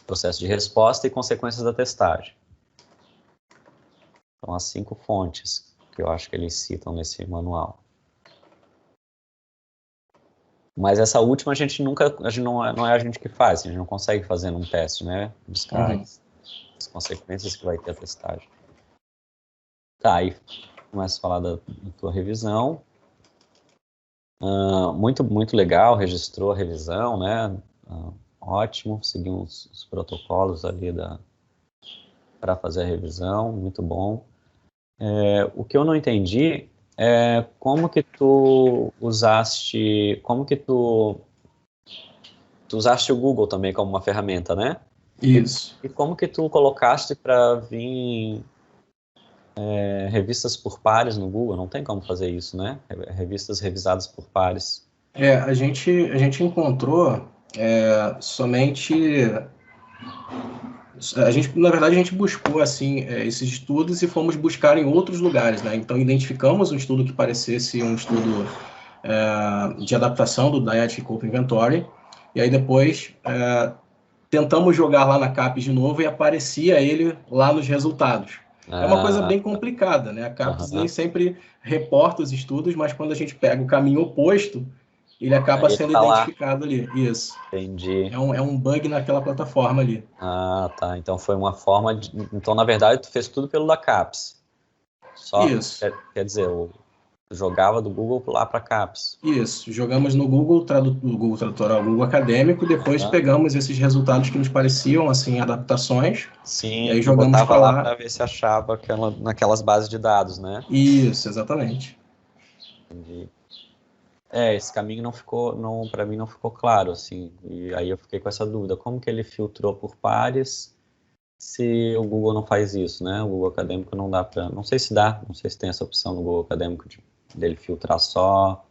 processo de resposta e consequências da testagem. Então, as 5 fontes que eu acho que eles citam nesse manual. Mas essa última não é a gente que faz, a gente não consegue fazer num teste, né? Buscar as consequências que vai ter a testagem. Aí começa a falar da tua revisão. Muito legal, registrou a revisão, né? Ótimo, seguiu os protocolos ali para fazer a revisão, muito bom. O que eu não entendi é como que tu usaste o Google também como uma ferramenta, né? Isso. E como que tu colocaste para vir revistas por pares no Google? Não tem como fazer isso, né? Revistas revisadas por pares. A gente encontrou somente... na verdade, a gente buscou assim, esses estudos e fomos buscar em outros lugares, né? Então, identificamos um estudo que parecesse um estudo de adaptação do Dyadic Coping Inventory, e aí depois tentamos jogar lá na CAPES de novo e aparecia ele lá nos resultados. É uma coisa bem complicada, né? A CAPES nem sempre reporta os estudos, mas quando a gente pega o caminho oposto, ele acaba sendo identificado ali. Isso. Entendi. É um bug naquela plataforma ali. Tá. Então foi uma forma de... Então, na verdade, tu fez tudo pelo da CAPES. Isso. Quer dizer, jogava do Google lá para CAPES. Isso. Jogamos no Google Tradutor, ao Google Acadêmico, depois pegamos esses resultados que nos pareciam, assim, adaptações. Sim, e aí jogamos botava lá para ver se achava naquelas bases de dados, né? Isso, exatamente. Entendi. Esse caminho para mim não ficou claro, assim, e aí eu fiquei com essa dúvida, como que ele filtrou por pares se o Google não faz isso, né? O Google Acadêmico não dá para, não sei se tem essa opção no Google Acadêmico dele filtrar só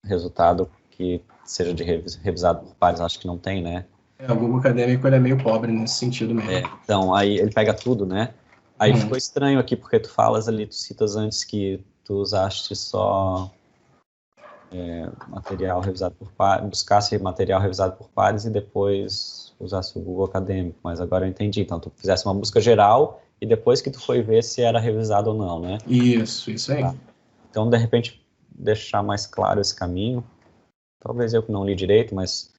resultado que seja revisado por pares, acho que não tem, né? O Google Acadêmico ele é meio pobre nesse sentido mesmo. Então, aí ele pega tudo, né? Aí ficou estranho aqui, porque tu falas ali, tu citas antes que tu usaste só material revisado por pares, buscasse material revisado por pares e depois usasse o Google Acadêmico, mas agora eu entendi. Então, tu fizesse uma busca geral e depois que tu foi ver se era revisado ou não, né? Isso aí. Tá. Então, de repente, deixar mais claro esse caminho. Talvez eu que não li direito, mas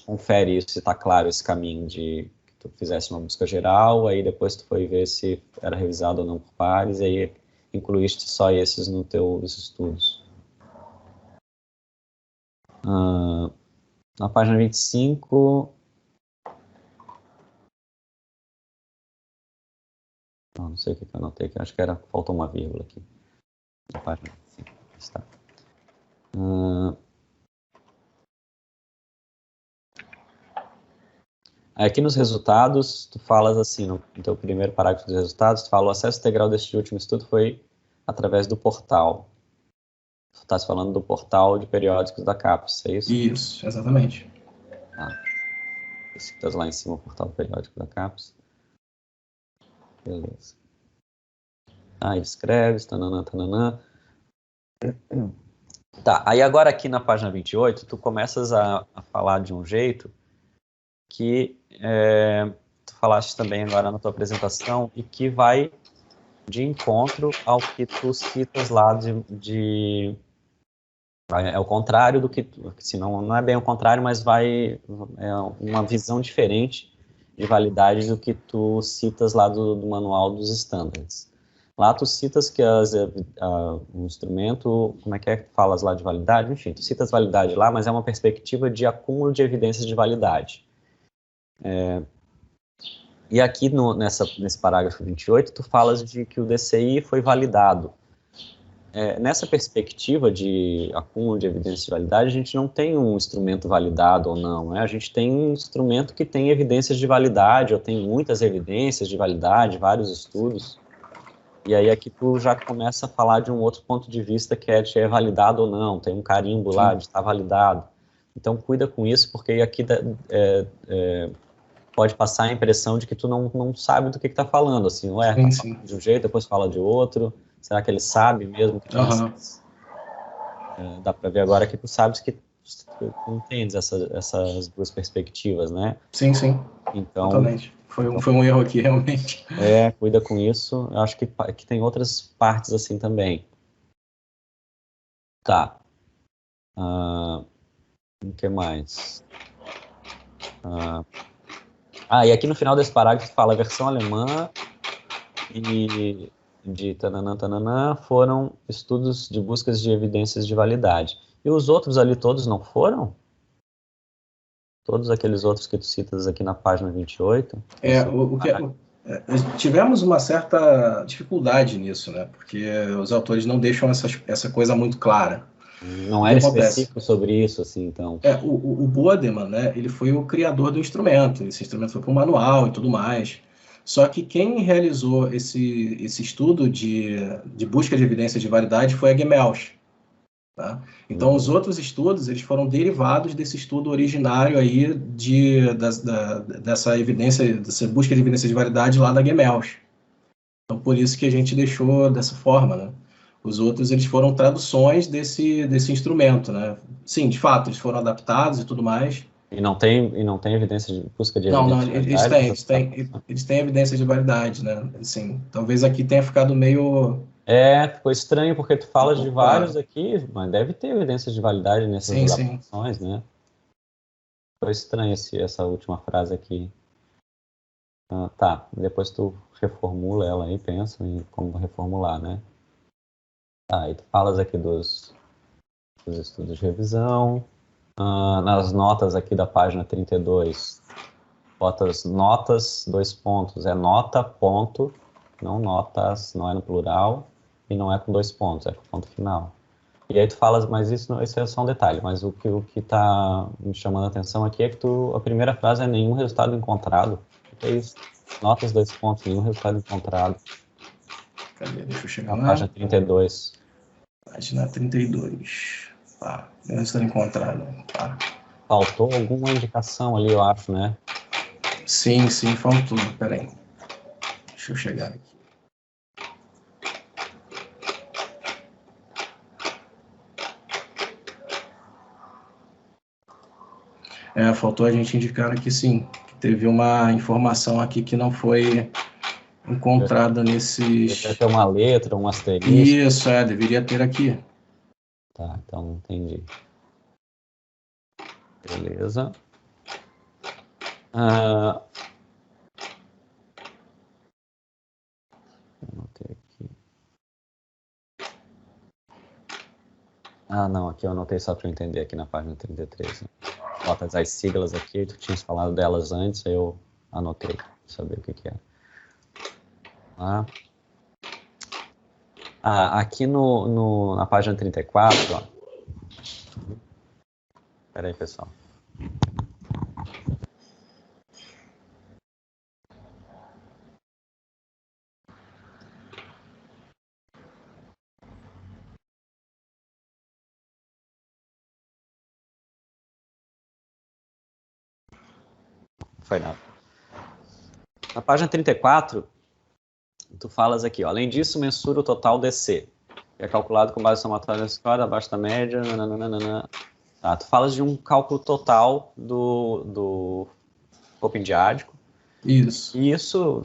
confere isso, se está claro esse caminho de que tu fizesse uma busca geral, aí depois tu foi ver se era revisado ou não por pares, e aí incluíste só esses nos teus estudos. Na página 25... Não sei o que eu anotei, que acho que faltou uma vírgula aqui. Na página 25. Está. Aqui nos resultados, tu falas assim, no teu primeiro parágrafo dos resultados, tu fala o acesso integral deste último estudo foi através do portal. Tu estás falando do portal de periódicos da CAPES, é isso? Isso, exatamente. Tu citas lá em cima o portal periódico da CAPES. Beleza. Aí escreves, tananã, tananã. Tá, aí agora aqui na página 28, tu começas a falar de um jeito que tu falaste também agora na tua apresentação e que vai de encontro ao que tu citas lá é o contrário do que se não é bem o contrário, mas é uma visão diferente de validade do que tu citas lá do manual dos standards. Lá tu citas que o instrumento, como é que falas lá de validade? Enfim, tu citas validade lá, mas é uma perspectiva de acúmulo de evidências de validade. E aqui nesse parágrafo 28, tu falas de que o DCI foi validado. Nessa perspectiva de acúmulo de evidências de validade, a gente não tem um instrumento validado ou não, a gente tem um instrumento que tem evidências de validade, ou tem muitas evidências de validade, vários estudos. E aí aqui tu já começa a falar de um outro ponto de vista que é de validado ou não, tem um carimbo lá de estar validado. Então cuida com isso, porque aqui pode passar a impressão de que tu não sabe do que está falando, assim, tá falando de um jeito, depois fala de outro. Será que ele sabe mesmo? Dá para ver agora que tu sabes que tu entendes essas duas perspectivas, né? Sim, então, totalmente. Foi um erro aqui, realmente. Cuida com isso. Eu acho que tem outras partes assim também. Tá. O que mais? E aqui no final desse parágrafo fala a versão alemã e de tananã, tananã, foram estudos de buscas de evidências de validade. E os outros ali todos não foram? Todos aqueles outros que tu citas aqui na página 28? Tivemos uma certa dificuldade nisso, né? Porque os autores não deixam essa coisa muito clara. Não era específico sobre isso, assim, então? O Bodeman, né? Ele foi o criador do instrumento. Esse instrumento foi para um manual e tudo mais. Só que quem realizou esse estudo de busca de evidências de validade foi a Gemelch. Tá? Então, os outros estudos eles foram derivados desse estudo originário aí dessa evidência, dessa busca de evidência de validade lá da Gemelch. Então, por isso que a gente deixou dessa forma, né? Os outros eles foram traduções desse instrumento, né? Sim, de fato, eles foram adaptados e tudo mais. E não tem evidência de busca de evidência? Não, eles têm evidência de validade, né? Assim, talvez aqui tenha ficado meio... ficou estranho, porque tu falas de vários aqui, mas deve ter evidência de validade nessas adaptações, né? Ficou estranho essa última frase aqui. Depois tu reformula ela aí, pensa em como reformular, né? E tu falas aqui dos estudos de revisão. Nas notas aqui da página 32, botas notas, 2 pontos, nota, ponto, não notas, não é no plural, e não é com 2 pontos, é com ponto final. E aí tu falas, mas isso é só um detalhe, mas o que tá me chamando a atenção aqui é que a primeira frase é nenhum resultado encontrado. O que é isso? Notas, 2 pontos, nenhum resultado encontrado. Cadê? Deixa eu chegar na página 32. Página 32. Nenhum resultado encontrado. Faltou alguma indicação ali, eu acho, né? Sim, faltou. Peraí. Deixa eu chegar aqui. Faltou a gente indicar aqui, sim, que teve uma informação aqui que não foi encontrada nesses... Deveria ter uma letra, um asterisco. Isso, deveria ter aqui. Tá, então não entendi. Beleza. Anotei aqui. Não, aqui eu anotei só para eu entender aqui na página 33. Né? Botas as siglas aqui, tu tinhas falado delas antes, aí eu anotei, para saber o que era. Aqui na página 34, ó. Espera aí, pessoal. foi nada. Na página 34, tu falas aqui, ó, além disso, mensura o total DC, que é calculado com base somatória da escola, abaixo da média, nananana. Tá, tu falas de um cálculo total do coping diádico. Isso. E isso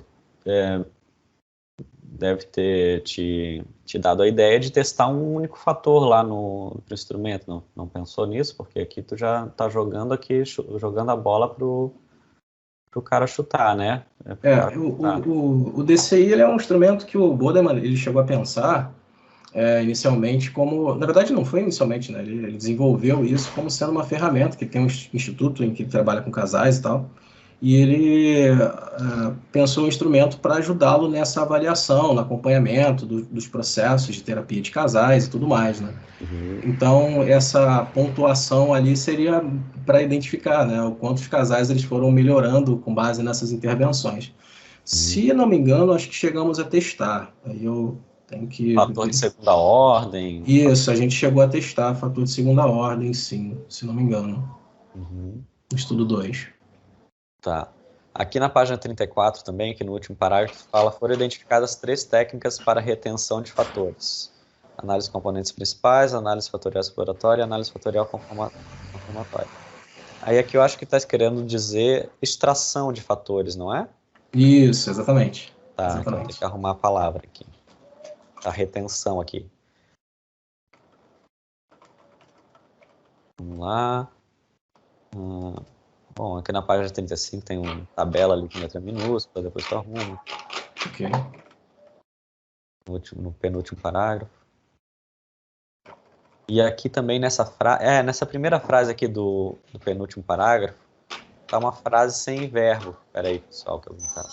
deve ter te dado a ideia de testar um único fator lá no instrumento. Não pensou nisso? Porque aqui tu já tá jogando a bola pro cara chutar, né? O DCI ele é um instrumento que o Bodeman ele chegou a pensar inicialmente como... Na verdade, não foi inicialmente, né? Ele desenvolveu isso como sendo uma ferramenta, que tem um instituto em que ele trabalha com casais e tal, e ele pensou um instrumento para ajudá-lo nessa avaliação, no acompanhamento dos processos de terapia de casais e tudo mais, né? Uhum. Então, essa pontuação ali seria para identificar, né, o quanto os casais eles foram melhorando com base nessas intervenções. Se não me engano, acho que chegamos a testar. Aí eu tenho que... Fator de segunda ordem. Isso, a gente chegou a testar fator de segunda ordem, sim, se não me engano. Uhum. No estudo 2. Tá. Aqui na página 34 também, aqui no último parágrafo, fala, foram identificadas 3 técnicas para retenção de fatores. Análise de componentes principais, análise fatorial exploratória e análise fatorial conformatória. Aí aqui eu acho que está querendo dizer extração de fatores, não é? Isso, exatamente. Tá, exatamente. então tem que arrumar a palavra aqui. A retenção aqui. Vamos lá. Bom, aqui na página 35 tem uma tabela ali com letra minúscula, depois tu arruma. Ok. No penúltimo parágrafo. E aqui também nessa primeira frase aqui do penúltimo parágrafo, tá uma frase sem verbo. Espera aí, pessoal, que eu vou entrar.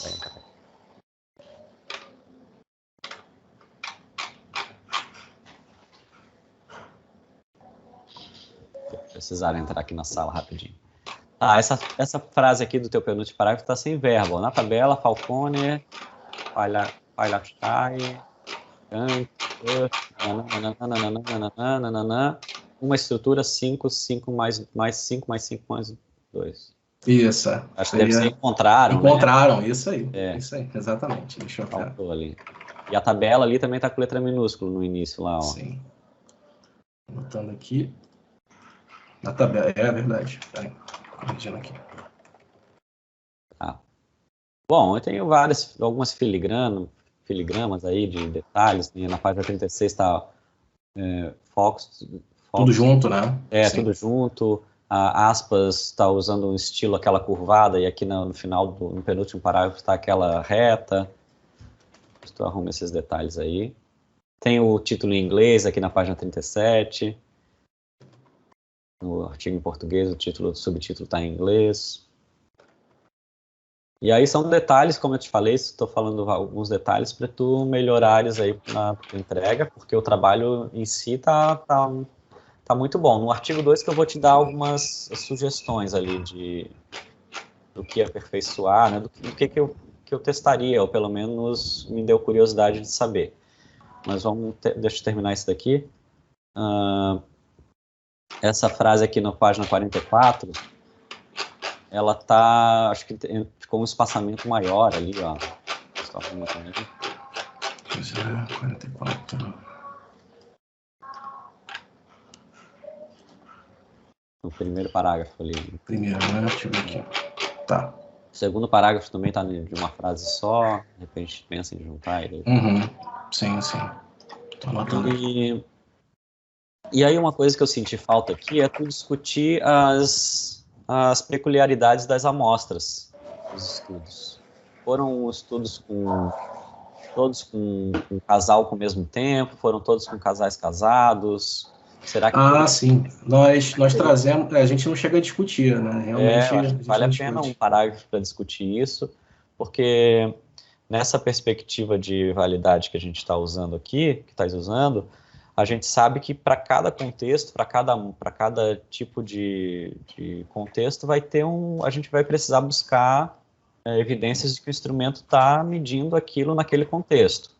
Precisar entrar aqui na sala rapidinho. Essa frase aqui do teu penúltimo parágrafo está sem verbo. Na tabela, Falconer, Feilachstein, uma estrutura 5 mais 5 mais 5 mais 2. Isso. Acho que deve ser encontraram, né? Isso aí. É. Isso aí, exatamente. Deixa eu ver. Faltou ali. E a tabela ali também está com letra minúscula no início lá, ó. Sim. Anotando aqui. Na tabela, é verdade. Peraí, corrigindo aqui. Tá. Bom, eu tenho algumas filigramas aí de detalhes. Na página 36 está focos. Tudo junto, né? Sim. Tudo junto. A aspas está usando um estilo aquela curvada e aqui no final, no penúltimo parágrafo, está aquela reta. Tu arruma esses detalhes aí. Tem o título em inglês aqui na página 37. No artigo em português, o subtítulo está em inglês. E aí são detalhes, como eu te falei, estou falando alguns detalhes para tu melhorares aí na entrega, porque o trabalho em si tá muito bom. No artigo 2 que eu vou te dar algumas sugestões ali do que aperfeiçoar, né, do que eu testaria, ou pelo menos me deu curiosidade de saber. Mas deixa eu terminar isso daqui. Essa frase aqui na página 44, ela tá, acho que ficou um espaçamento maior ali, ó. Pois é, 44. No primeiro parágrafo ali. Primeiro, né? Deixa eu ver aqui. Tá. O segundo parágrafo também tá de uma frase só, de repente pensa em juntar ele. Sim. Tô anotando. E aí uma coisa que eu senti falta aqui é tu discutir as peculiaridades das amostras dos estudos. Foram estudos todos com um casal com o mesmo tempo? Foram todos com casais casados? Será que sim. Nós trazemos... A gente não chega a discutir, né? Realmente, eu acho que vale a pena um parágrafo para discutir isso, porque nessa perspectiva de validade que a gente está usando aqui, que estás usando, a gente sabe que para cada contexto, para cada tipo de contexto, a gente vai precisar buscar evidências de que o instrumento está medindo aquilo naquele contexto.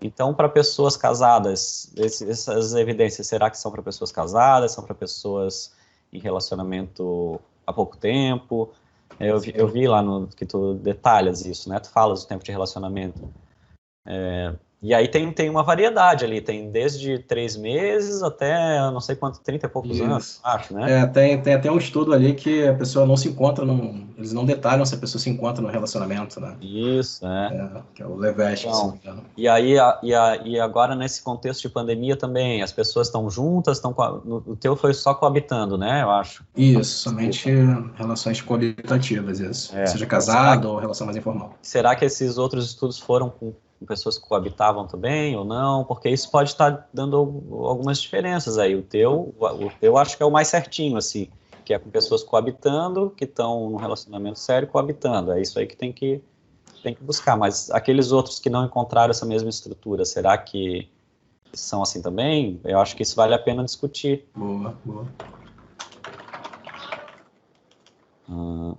Então, para pessoas casadas, essas evidências, será que são para pessoas casadas, são para pessoas em relacionamento há pouco tempo? Eu vi lá que tu detalhas isso, né? Tu falas do tempo de relacionamento. E aí tem uma variedade ali, tem desde 3 meses até, não sei quanto, 30 e poucos anos, acho, né? Tem até um estudo ali que a pessoa não se encontra eles não detalham se a pessoa se encontra no relacionamento, né? Isso, Que é o Levesque, se não me engano. E aí, e agora nesse contexto de pandemia também, as pessoas estão juntas, o teu foi só coabitando, né, eu acho. Isso, somente relações coabitativas, isso. Seja casado ou relação mais informal. Será que esses outros estudos foram com pessoas que coabitavam também ou não? Porque isso pode estar dando algumas diferenças aí. O teu acho que é o mais certinho, assim, que é com pessoas coabitando, que estão num relacionamento sério coabitando. É isso aí que tem que buscar. Mas aqueles outros que não encontraram essa mesma estrutura, será que são assim também? Eu acho que isso vale a pena discutir. Boa. O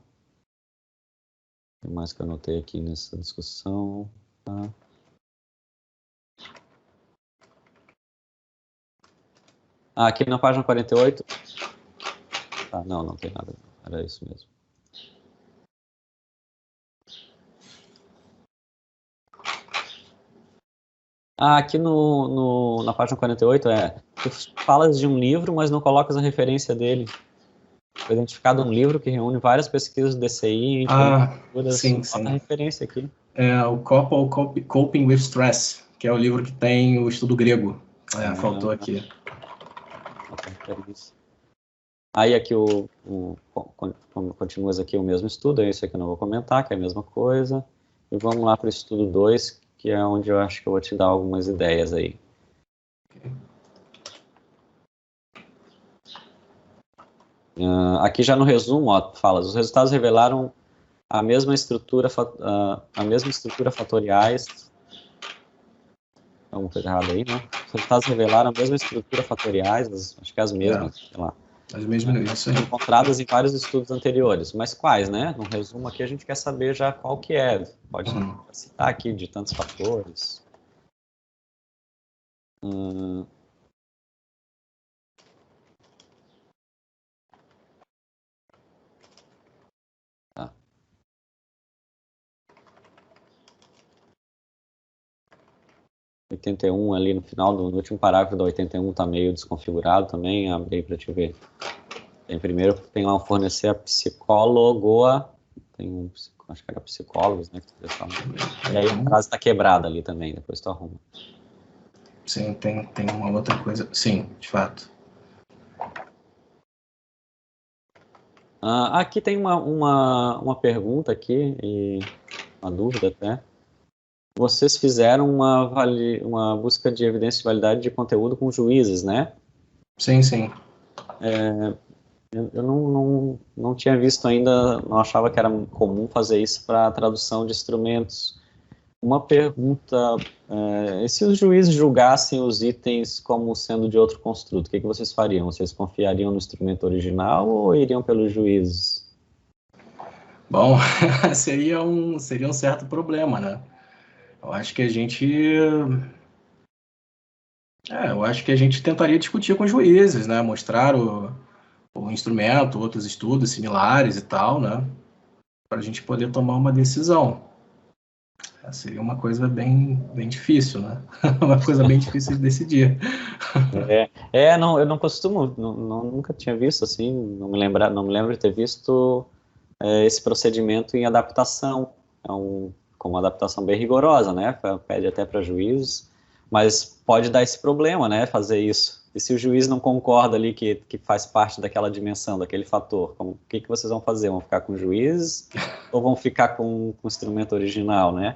que mais que eu anotei aqui nessa discussão? Tá. Aqui na página 48. Não tem nada. Era isso mesmo. Aqui na página 48 tu falas de um livro, mas não colocas a referência dele. Foi identificado um livro que reúne várias pesquisas do DCI. Sim. Bota a referência aqui. O Coping with Stress, que é o livro que tem o estudo grego. Faltou aqui. Aí aqui continuas aqui o mesmo estudo, esse aqui eu não vou comentar, que é a mesma coisa. E vamos lá para o estudo 2, que é onde eu acho que eu vou te dar algumas ideias aí. Aqui já no resumo, fala, os resultados revelaram a mesma estrutura fatoriais. Alguma coisa errada aí, né? Os resultados revelaram a mesma estrutura fatoriais, acho que as mesmas, sei lá. As mesmas, isso aí. Encontradas em vários estudos anteriores. Mas quais, né? No resumo aqui a gente quer saber já qual que é. Pode citar aqui de tantos fatores. Tá. 81 ali no final, no último parágrafo da 81 está meio desconfigurado também, abri para te ver. Primeiro tem lá um fornecer a psicóloga, acho que era psicólogos, né? E aí a frase está quebrada ali também, depois tu arruma. Sim, tem uma outra coisa, sim, de fato. Aqui tem uma pergunta aqui, e uma dúvida até. Vocês fizeram uma busca de evidência de validade de conteúdo com juízes, né? Sim. Eu não tinha visto ainda, não achava que era comum fazer isso para tradução de instrumentos. Uma pergunta, e se os juízes julgassem os itens como sendo de outro construto, o que vocês fariam? Vocês confiariam no instrumento original ou iriam pelos juízes? Bom, seria um certo problema, né? Eu acho que a gente tentaria discutir com os juízes, né? Mostrar o instrumento, outros estudos similares e tal, né? Para a gente poder tomar uma decisão. Seria uma coisa bem difícil, né? Uma coisa bem difícil de decidir. Eu não costumo, nunca tinha visto assim, não me lembro de ter visto esse procedimento em adaptação. Com uma adaptação bem rigorosa, né? Pede até para juízes, mas pode dar esse problema, né? Fazer isso. E se o juiz não concorda ali que faz parte daquela dimensão, daquele fator, o que vocês vão fazer? Vão ficar com o juiz ou vão ficar com o instrumento original, né?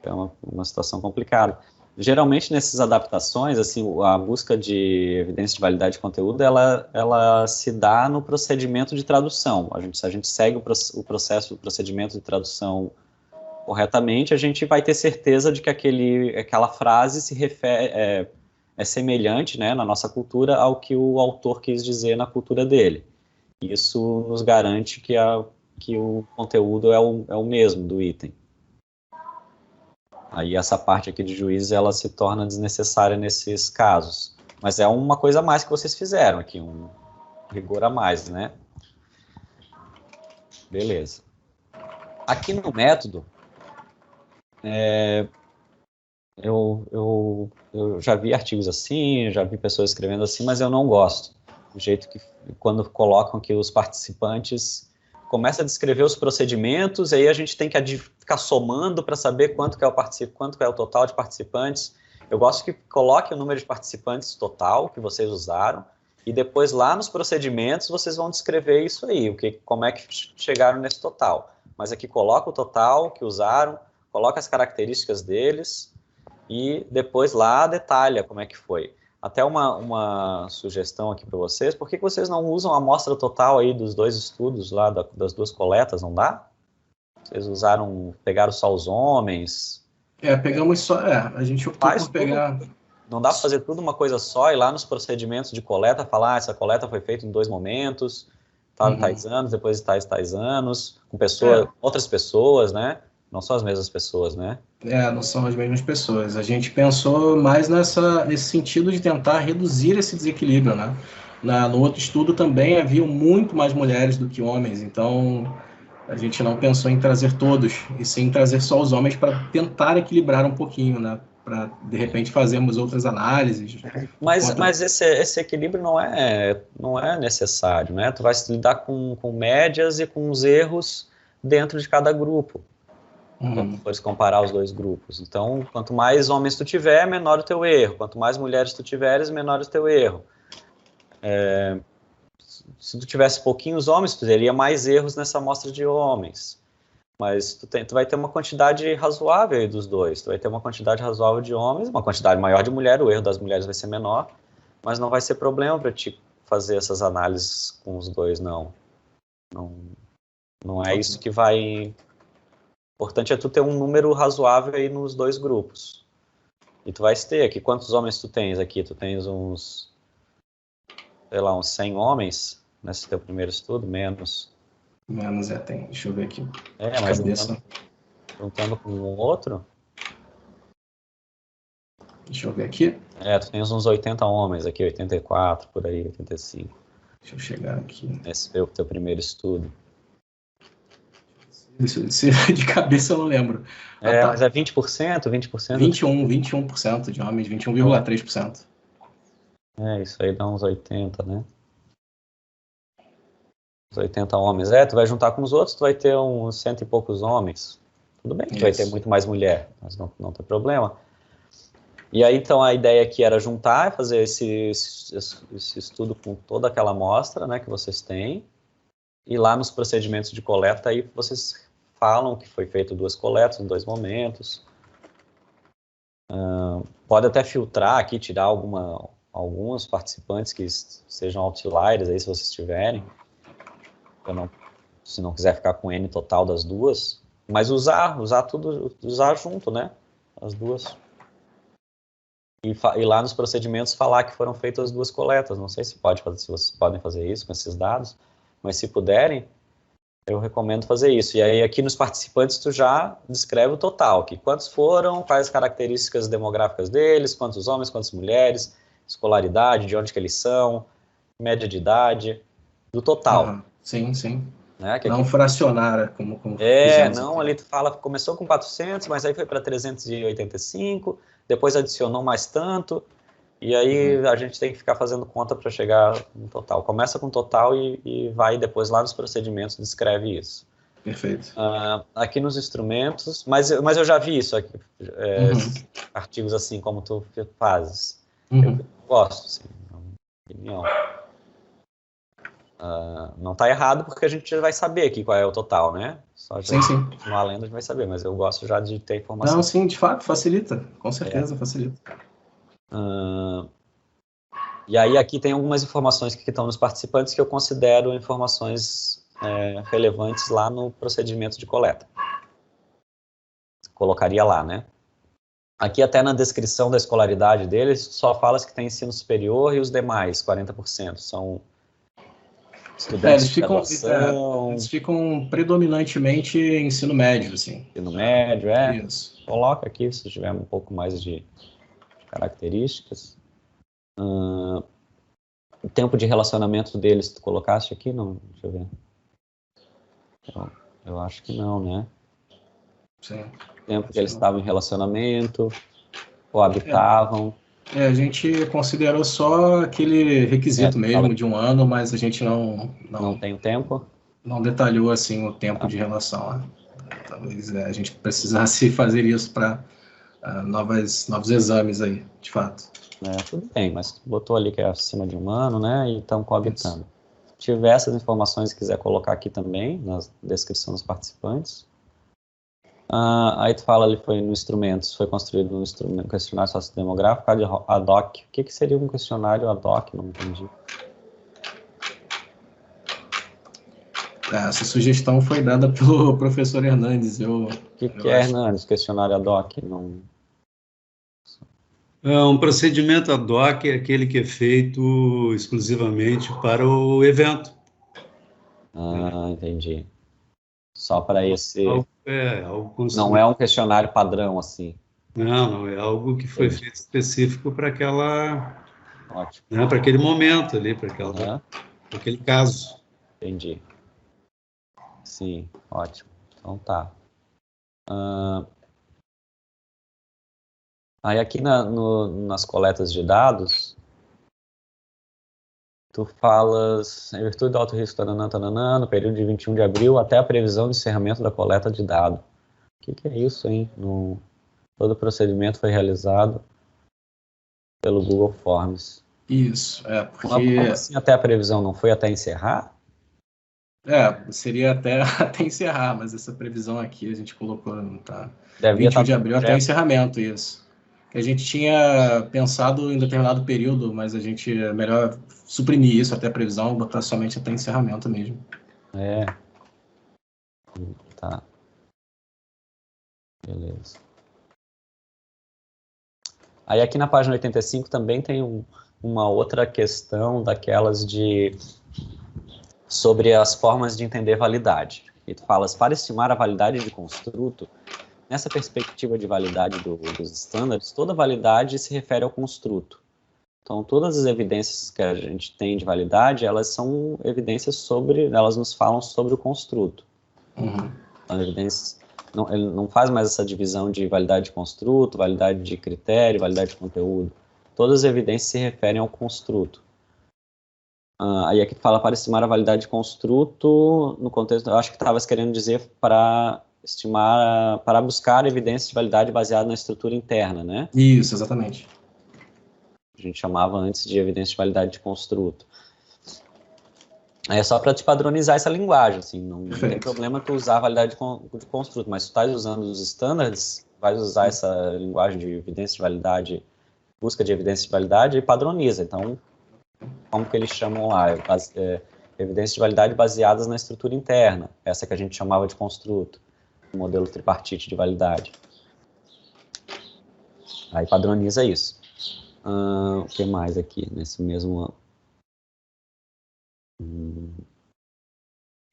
É uma situação complicada. Geralmente, nessas adaptações, assim, a busca de evidência de validade de conteúdo, ela se dá no procedimento de tradução. Se a gente segue o procedimento de tradução corretamente, a gente vai ter certeza de que aquela frase se refere, é semelhante, né, na nossa cultura ao que o autor quis dizer na cultura dele. Isso nos garante que o conteúdo é o mesmo do item. Aí essa parte aqui de juízes, ela se torna desnecessária nesses casos. Mas é uma coisa a mais que vocês fizeram aqui, um rigor a mais, né? Beleza. Aqui no método, eu já vi artigos assim, já vi pessoas escrevendo assim, mas eu não gosto. Do jeito que, quando colocam que os participantes começam a descrever os procedimentos, aí a gente tem que ficar somando para saber quanto que é o total de participantes. Eu gosto que coloque o número de participantes total que vocês usaram, e depois lá nos procedimentos vocês vão descrever isso aí, como é que chegaram nesse total. Mas aqui coloca o total que usaram, coloca as características deles, e depois lá detalha como é que foi. Até uma sugestão aqui para vocês, por que vocês não usam a amostra total aí dos 2 estudos lá, das 2 coletas, não dá? Vocês pegaram só os homens? Pegamos só, a gente optou por pegar... Não dá para fazer tudo uma coisa só, e lá nos procedimentos de coleta, falar, essa coleta foi feita em 2 momentos, tais anos, depois de tais anos, com outras pessoas, né? Não são as mesmas pessoas, né? Não são as mesmas pessoas. A gente pensou mais nesse sentido de tentar reduzir esse desequilíbrio, né? No outro estudo também havia muito mais mulheres do que homens, então a gente não pensou em trazer todos, e sim trazer só os homens para tentar equilibrar um pouquinho, né? Para, de repente, fazermos outras análises. Mas esse equilíbrio não é necessário, né? Tu vai lidar com médias e com os erros dentro de cada grupo. Quando fores comparar os 2 grupos. Então, quanto mais homens tu tiver, menor o teu erro. Quanto mais mulheres tu tiveres, menor o teu erro. Se tu tivesse pouquinhos homens, tu teria mais erros nessa amostra de homens. Mas tu vai ter uma quantidade razoável aí dos 2. Tu vai ter uma quantidade razoável de homens, uma quantidade maior de mulheres, o erro das mulheres vai ser menor, mas não vai ser problema para ti fazer essas análises com os 2, não. Não é isso que vai... O importante é tu ter um número razoável aí nos 2 grupos. E tu vai ter aqui, quantos homens tu tens aqui? Tu tens uns 100 homens nesse teu primeiro estudo, menos. Menos, tem. Deixa eu ver aqui. Mas juntando com o outro... Deixa eu ver aqui. Tu tens uns 80 homens aqui, 84, por aí, 85. Deixa eu chegar aqui. Esse foi o teu primeiro estudo. Isso, de cabeça eu não lembro. Mas é 20%? 21% de homens, 21,3%. Isso aí dá uns 80, né? Uns 80 homens. Tu vai juntar com os outros, tu vai ter uns 100 e poucos homens. Tudo bem, tu vai ter muito mais mulher, mas não tem problema. E aí, então, a ideia aqui era juntar, fazer esse estudo com toda aquela amostra, né, que vocês têm. E lá nos procedimentos de coleta, aí vocês falam que foi feito 2 coletas em 2 momentos. Pode até filtrar aqui, tirar alguns participantes que sejam outliers, aí, se vocês tiverem. Se não quiser ficar com N total das 2. Mas usar junto, né? As 2. E lá nos procedimentos falar que foram feitas as 2 coletas. Não sei se vocês podem fazer isso com esses dados, mas se puderem, eu recomendo fazer isso. E aí aqui nos participantes tu já descreve o total, que quantos foram, quais as características demográficas deles, quantos homens, quantas mulheres, escolaridade, de onde que eles são, média de idade, do total. Sim. Né? Não fracionar, como não, ali tu fala, começou com 400, mas aí foi para 385, depois adicionou mais tanto, e aí a gente tem que ficar fazendo conta para chegar no total. Começa com total e vai depois lá nos procedimentos, descreve isso. Perfeito. Aqui nos instrumentos, mas eu já vi isso aqui, artigos assim como tu fazes. Eu gosto, sim, na minha opinião. Não está errado porque a gente já vai saber aqui qual é o total, né? Só sim. Continuar lendo a gente vai saber, mas eu gosto já de ter informação. Não, sim, de fato, facilita. Com certeza, facilita. E aí aqui tem algumas informações que estão nos participantes que eu considero informações relevantes lá no procedimento de coleta. Colocaria lá, né? Aqui até na descrição da escolaridade deles, só fala que tem ensino superior e os demais, 40%, são estudantes de graduação. Eles ficam predominantemente em ensino médio, assim. Ensino médio, Isso. Coloca aqui, se tiver um pouco mais de características. O tempo de relacionamento deles, tu colocaste aqui? Não, deixa eu ver. Eu acho que não, né? Sim. Tempo que eles estavam em relacionamento, ou habitavam. A gente considerou só aquele requisito mesmo de 1 ano, mas a gente Não tem o tempo? não detalhou assim o tempo de relação, né? Talvez a gente precisasse fazer isso para novos exames aí, de fato. Tudo bem, mas botou ali que é acima de 1 ano, né? E estão coabitando. Se tiver essas informações e quiser colocar aqui também, na descrição dos participantes. Aí tu fala ali, foi no instrumentos, foi construído um questionário sociodemográfico ad hoc. O que seria um questionário ad hoc? Não entendi. Essa sugestão foi dada pelo professor Hernandes. O que é, Hernandes, questionário ad hoc? Não... Um procedimento ad hoc é aquele que é feito exclusivamente para o evento. Entendi. Só para esse... Algo não é um questionário padrão, assim. Não, é algo que foi feito específico para aquela... Ótimo. Né, para aquele momento ali, para aquele caso. Entendi. Sim, ótimo. Então tá. Aí aqui nas coletas de dados, tu falas, em virtude do alto risco, tananã, no período de 21 de abril até a previsão de encerramento da coleta de dados. O que é isso, hein? Todo o procedimento foi realizado pelo Google Forms. Isso, porque... Como assim até a previsão, não foi até encerrar? Seria até encerrar, mas essa previsão aqui a gente colocou, tá? Devia 21 de abril até o encerramento, isso. A gente tinha pensado em determinado período, mas a gente é melhor suprimir isso até a previsão, botar somente até encerramento mesmo. Tá. Beleza. Aí aqui na página 85 também tem uma outra questão daquelas sobre as formas de entender validade. E tu falas, para estimar a validade de construto, nessa perspectiva de validade dos estándares, toda validade se refere ao construto. Então, todas as evidências que a gente tem de validade, elas são evidências elas nos falam sobre o construto. Uhum. Então, evidências, ele não faz mais essa divisão de validade de construto, validade de critério, validade de conteúdo. Todas as evidências se referem ao construto. Aí aqui fala para estimar a validade de construto, no contexto, eu acho que estavas querendo dizer para buscar evidências de validade baseada na estrutura interna, né? Isso, exatamente. A gente chamava antes de evidência de validade de construto. É só para te padronizar essa linguagem, assim, não tem problema tu usar a validade de construto, mas se tu estás usando os standards, vai usar essa linguagem de evidência de validade, busca de evidência de validade e padroniza. Então, como que eles chamam lá? Evidências de validade baseadas na estrutura interna, essa que a gente chamava de construto, o modelo tripartite de validade. Aí padroniza isso. O que mais aqui, nesse mesmo... e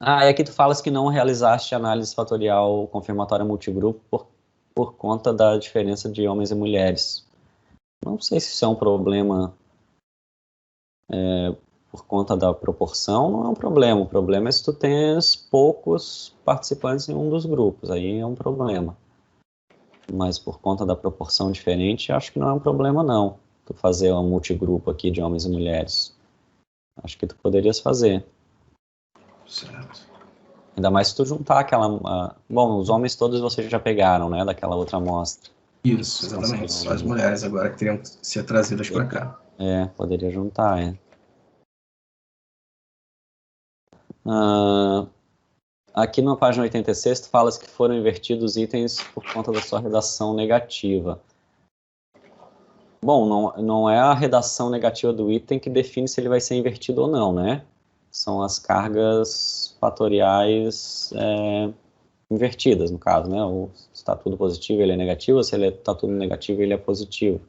aqui tu falas que não realizaste análise fatorial confirmatória multigrupo por conta da diferença de homens e mulheres. Não sei se isso é um problema por conta da proporção, não é um problema. O problema é se tu tens poucos participantes em um dos grupos, aí é um problema. Mas por conta da proporção diferente, acho que não é um problema não. Tu fazer um multigrupo aqui de homens e mulheres. Acho que tu poderias fazer. Certo. Ainda mais se tu juntar aquela... bom, os homens todos vocês já pegaram, né? Daquela outra amostra. Isso, exatamente. Só as mulheres agora que teriam que ser trazidas para cá. Poderia juntar, Aqui na página 86, tu falas que foram invertidos itens por conta da sua redação negativa. Bom, não é a redação negativa do item que define se ele vai ser invertido ou não, né? São as cargas fatoriais invertidas, no caso, né? Se está tudo positivo, ele é negativo, se ele está tudo negativo, ele é positivo.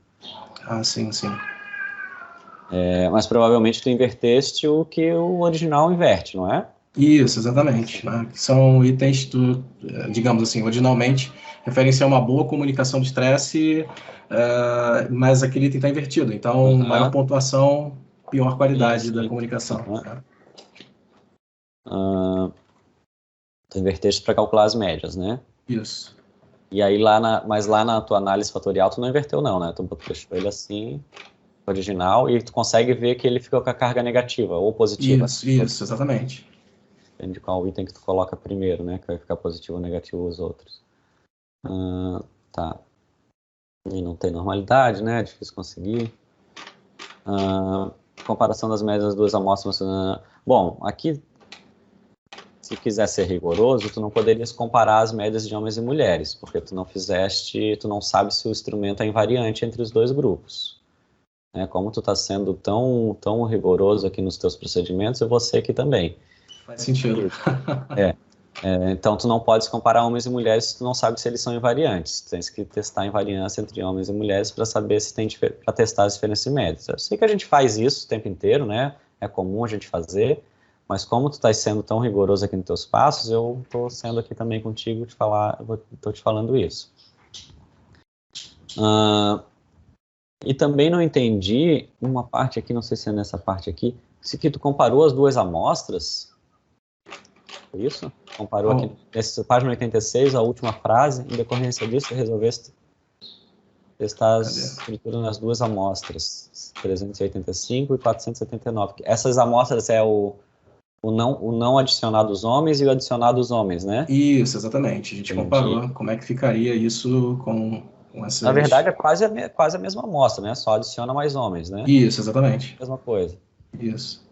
Sim, sim. Mas provavelmente tu inverteste o que o original inverte, não é? Isso, exatamente. Né? São itens, digamos assim, originalmente referem-se a uma boa comunicação de estresse, mas aquele item está invertido. Então, maior pontuação, pior qualidade da comunicação. Tu inverteste para calcular as médias, né? Isso. E aí, mas lá na tua análise fatorial, tu não inverteu não, né? Tu deixou ele assim, original, e tu consegue ver que ele ficou com a carga negativa ou positiva. Isso, exatamente. Depende de qual item que tu coloca primeiro, né? Que vai ficar positivo ou negativo os outros. Tá. E não tem normalidade, né? É difícil conseguir. Comparação das médias das duas amostras. Bom, aqui, se quiser ser rigoroso, tu não poderias comparar as médias de homens e mulheres, porque tu não sabe se o instrumento é invariante entre os dois grupos. Como tu está sendo tão rigoroso aqui nos teus procedimentos, eu vou ser aqui também. Faz sentido. Então, tu não podes comparar homens e mulheres se tu não sabe se eles são invariantes. Tu tens que testar a invariância entre homens e mulheres para saber se tem para testar as diferenças médias. Eu sei que a gente faz isso o tempo inteiro, né? É comum a gente fazer, mas como tu estás sendo tão rigoroso aqui nos teus passos, eu estou sendo aqui também contigo estou te falando isso. E também não entendi uma parte aqui, não sei se é nessa parte aqui, se que tu comparou as duas amostras. Foi isso? Comparou aqui nessa página 86, a última frase, em decorrência disso, resolveste testar as estruturas nas duas amostras, 385 e 479. Essas amostras é o não adicionado dos homens e o adicionado dos homens, né? Isso, exatamente. A gente comparou como é que ficaria isso com essas... Na verdade, é quase a mesma amostra, né? Só adiciona mais homens, né? Isso, exatamente. Mesma coisa. Isso.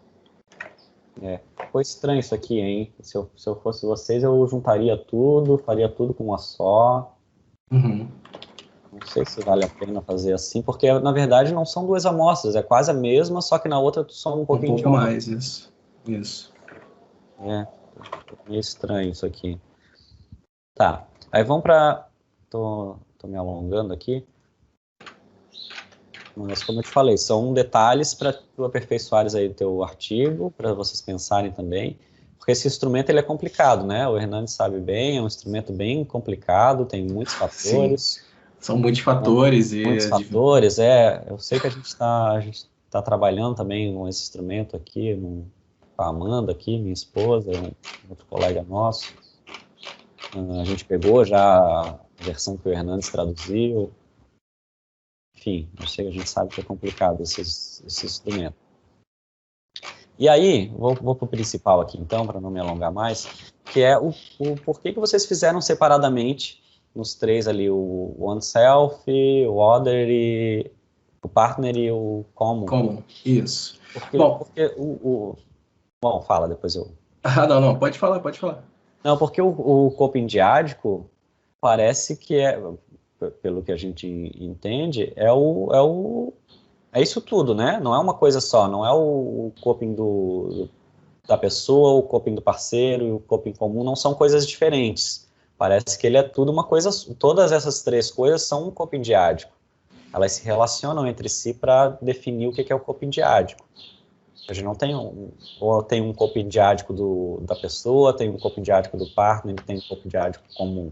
Foi estranho isso aqui, hein? Se eu fosse vocês, eu juntaria tudo, faria tudo com uma só. Uhum. Não sei se vale a pena fazer assim, porque na verdade não são duas amostras, é quase a mesma, só que na outra tu soma um pouquinho de homem. Mais, isso. Meio estranho isso aqui. Tá, aí vamos para... Tô me alongando aqui. Mas, como eu te falei, são detalhes para tu aperfeiçoares aí o teu artigo, para vocês pensarem também, porque esse instrumento ele é complicado, né? O Hernandes sabe bem, é um instrumento bem complicado, tem muitos fatores. Sim, são muitos fatores. Muitos fatores, eu sei que a gente tá trabalhando também com esse instrumento aqui, com a Amanda aqui, minha esposa, um outro colega nosso. A gente pegou já a versão que o Hernandes traduziu. Enfim, eu sei que a gente sabe que é complicado esse instrumento. E aí, vou para o principal aqui, então, para não me alongar mais, que é o porquê que vocês fizeram separadamente nos três ali, o oneself, o other, o partner e o common. Common, isso. Bom, fala, depois eu... não, pode falar. Não, porque o copindiádico parece que pelo que a gente entende, é isso tudo, né? Não é uma coisa só, não é o coping da pessoa, o coping do parceiro e o coping comum, não são coisas diferentes. Parece que ele é tudo uma coisa, todas essas três coisas são um coping diádico. Elas se relacionam entre si para definir o que é o coping diádico. A gente não tem ou tem um coping diádico da pessoa, tem um coping diádico do partner, tem um coping diádico comum.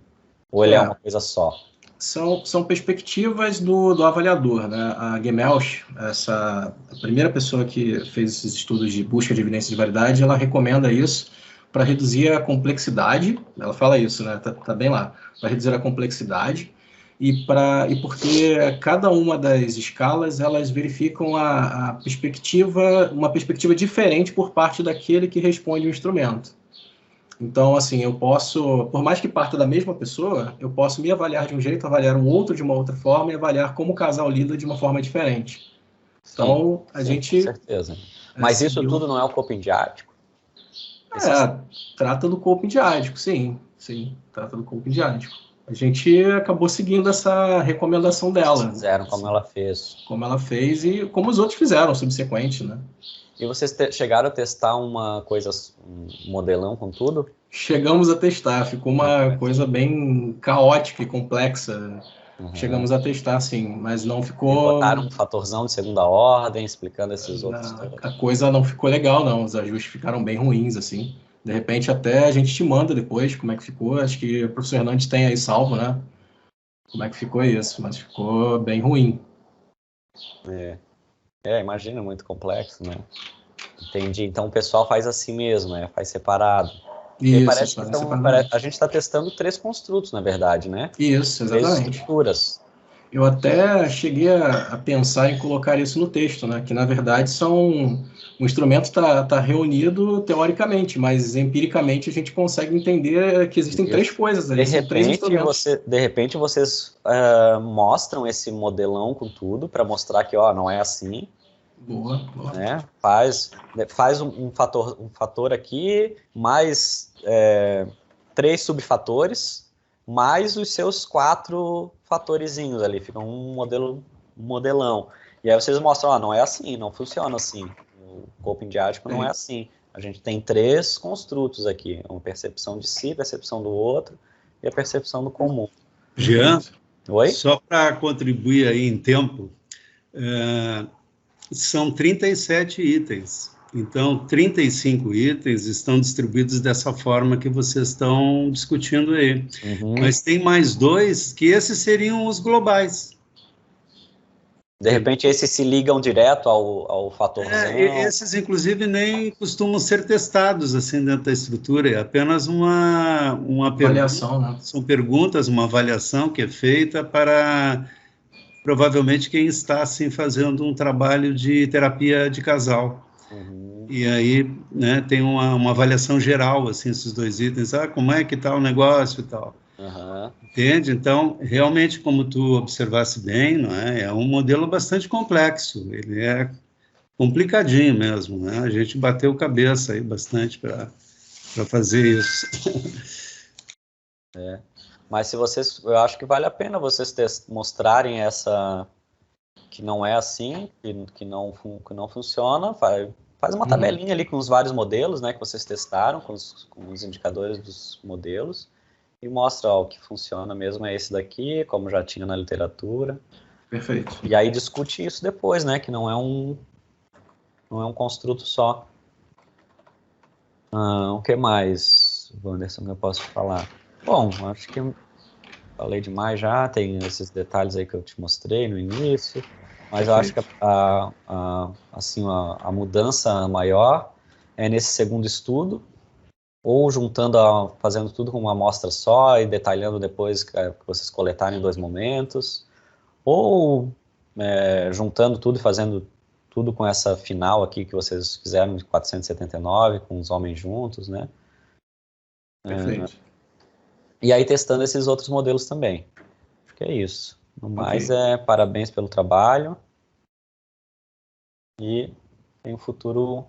Ou ele é uma coisa só? São perspectivas do avaliador, né? A Gemelch, a primeira pessoa que fez esses estudos de busca de evidências de validade, ela recomenda isso para reduzir a complexidade. Ela fala isso, né? Tá bem lá. Para reduzir a complexidade e porque cada uma das escalas elas verificam uma perspectiva diferente por parte daquele que responde o instrumento. Então, assim, eu posso, por mais que parta da mesma pessoa, eu posso me avaliar de um jeito, avaliar um outro de uma outra forma e avaliar como o casal lida de uma forma diferente. Então, a gente... Com certeza. Mas isso tudo não é o coping diádico? Trata do coping diádico, sim, trata do coping diádico. A gente acabou seguindo essa recomendação dela. Vocês fizeram como ela fez. Como ela fez e como os outros fizeram, subsequente, né? E vocês chegaram a testar um modelão com tudo? Chegamos a testar, ficou uma coisa bem caótica e complexa. Uhum. Chegamos a testar, sim, mas não ficou... E botaram um fatorzão de segunda ordem, explicando esses outros... A coisa não ficou legal, não. Os ajustes ficaram bem ruins, assim. De repente, até a gente te manda depois como é que ficou. Acho que o professor Hernandes tem aí salvo, né? Como é que ficou isso, mas ficou bem ruim. Imagina, muito complexo, né? Entendi. Então o pessoal faz assim mesmo, faz separado. Isso, parece que a gente está testando 3 construtos, na verdade, né? Isso, 3 exatamente. estruturas. Eu até cheguei a pensar em colocar isso no texto, né? Que na verdade o instrumento está reunido teoricamente, mas empiricamente a gente consegue entender que existem 3 coisas ali, são 3 instrumentos. De repente vocês mostram esse modelão com tudo para mostrar que, ó, não é assim. Boa. Né? Faz um fator aqui, mais 3 subfatores, mais os seus 4 fatorezinhos ali, fica um modelão. E aí vocês mostram, ó, não é assim, não funciona assim. O coping diádico não é assim. A gente tem 3 construtos aqui, uma percepção de si, percepção do outro e a percepção do comum. Jean, Oi? Só para contribuir aí em tempo, são 37 itens. Então, 35 itens estão distribuídos dessa forma que vocês estão discutindo aí. Uhum. Mas tem mais 2 que esses seriam os globais. De repente, esses se ligam direto ao fatorzão. Esses, inclusive, nem costumam ser testados assim dentro da estrutura. É apenas uma avaliação, né? São perguntas, uma avaliação que é feita para... provavelmente quem está assim fazendo um trabalho de terapia de casal. Uhum. E aí, né, tem uma avaliação geral, assim, esses 2 itens, como é que está o negócio e tal. Uhum. Entende? Então, realmente, como tu observasse bem, não é um modelo bastante complexo, ele é complicadinho mesmo, né? A gente bateu cabeça aí bastante para fazer isso. Mas se vocês, eu acho que vale a pena vocês mostrarem essa que não é assim, que não funciona, faz uma tabelinha ali com os vários modelos, né, que vocês testaram, com os indicadores dos modelos, e mostra, ó, o que funciona mesmo é esse daqui, como já tinha na literatura. Perfeito. E aí discute isso depois, né, que não é um construto só. O que mais, Wanderson, que eu posso falar? Bom, acho que eu falei demais já, tem esses detalhes aí que eu te mostrei no início, mas eu acho que a mudança maior é nesse segundo estudo, ou fazendo tudo com uma amostra só e detalhando depois que vocês coletarem em 2 momentos, ou juntando tudo e fazendo tudo com essa final aqui que vocês fizeram de 479, com os homens juntos, né? Perfeito. E aí testando esses outros modelos também. Acho que é isso. No mais, parabéns pelo trabalho. E tem um futuro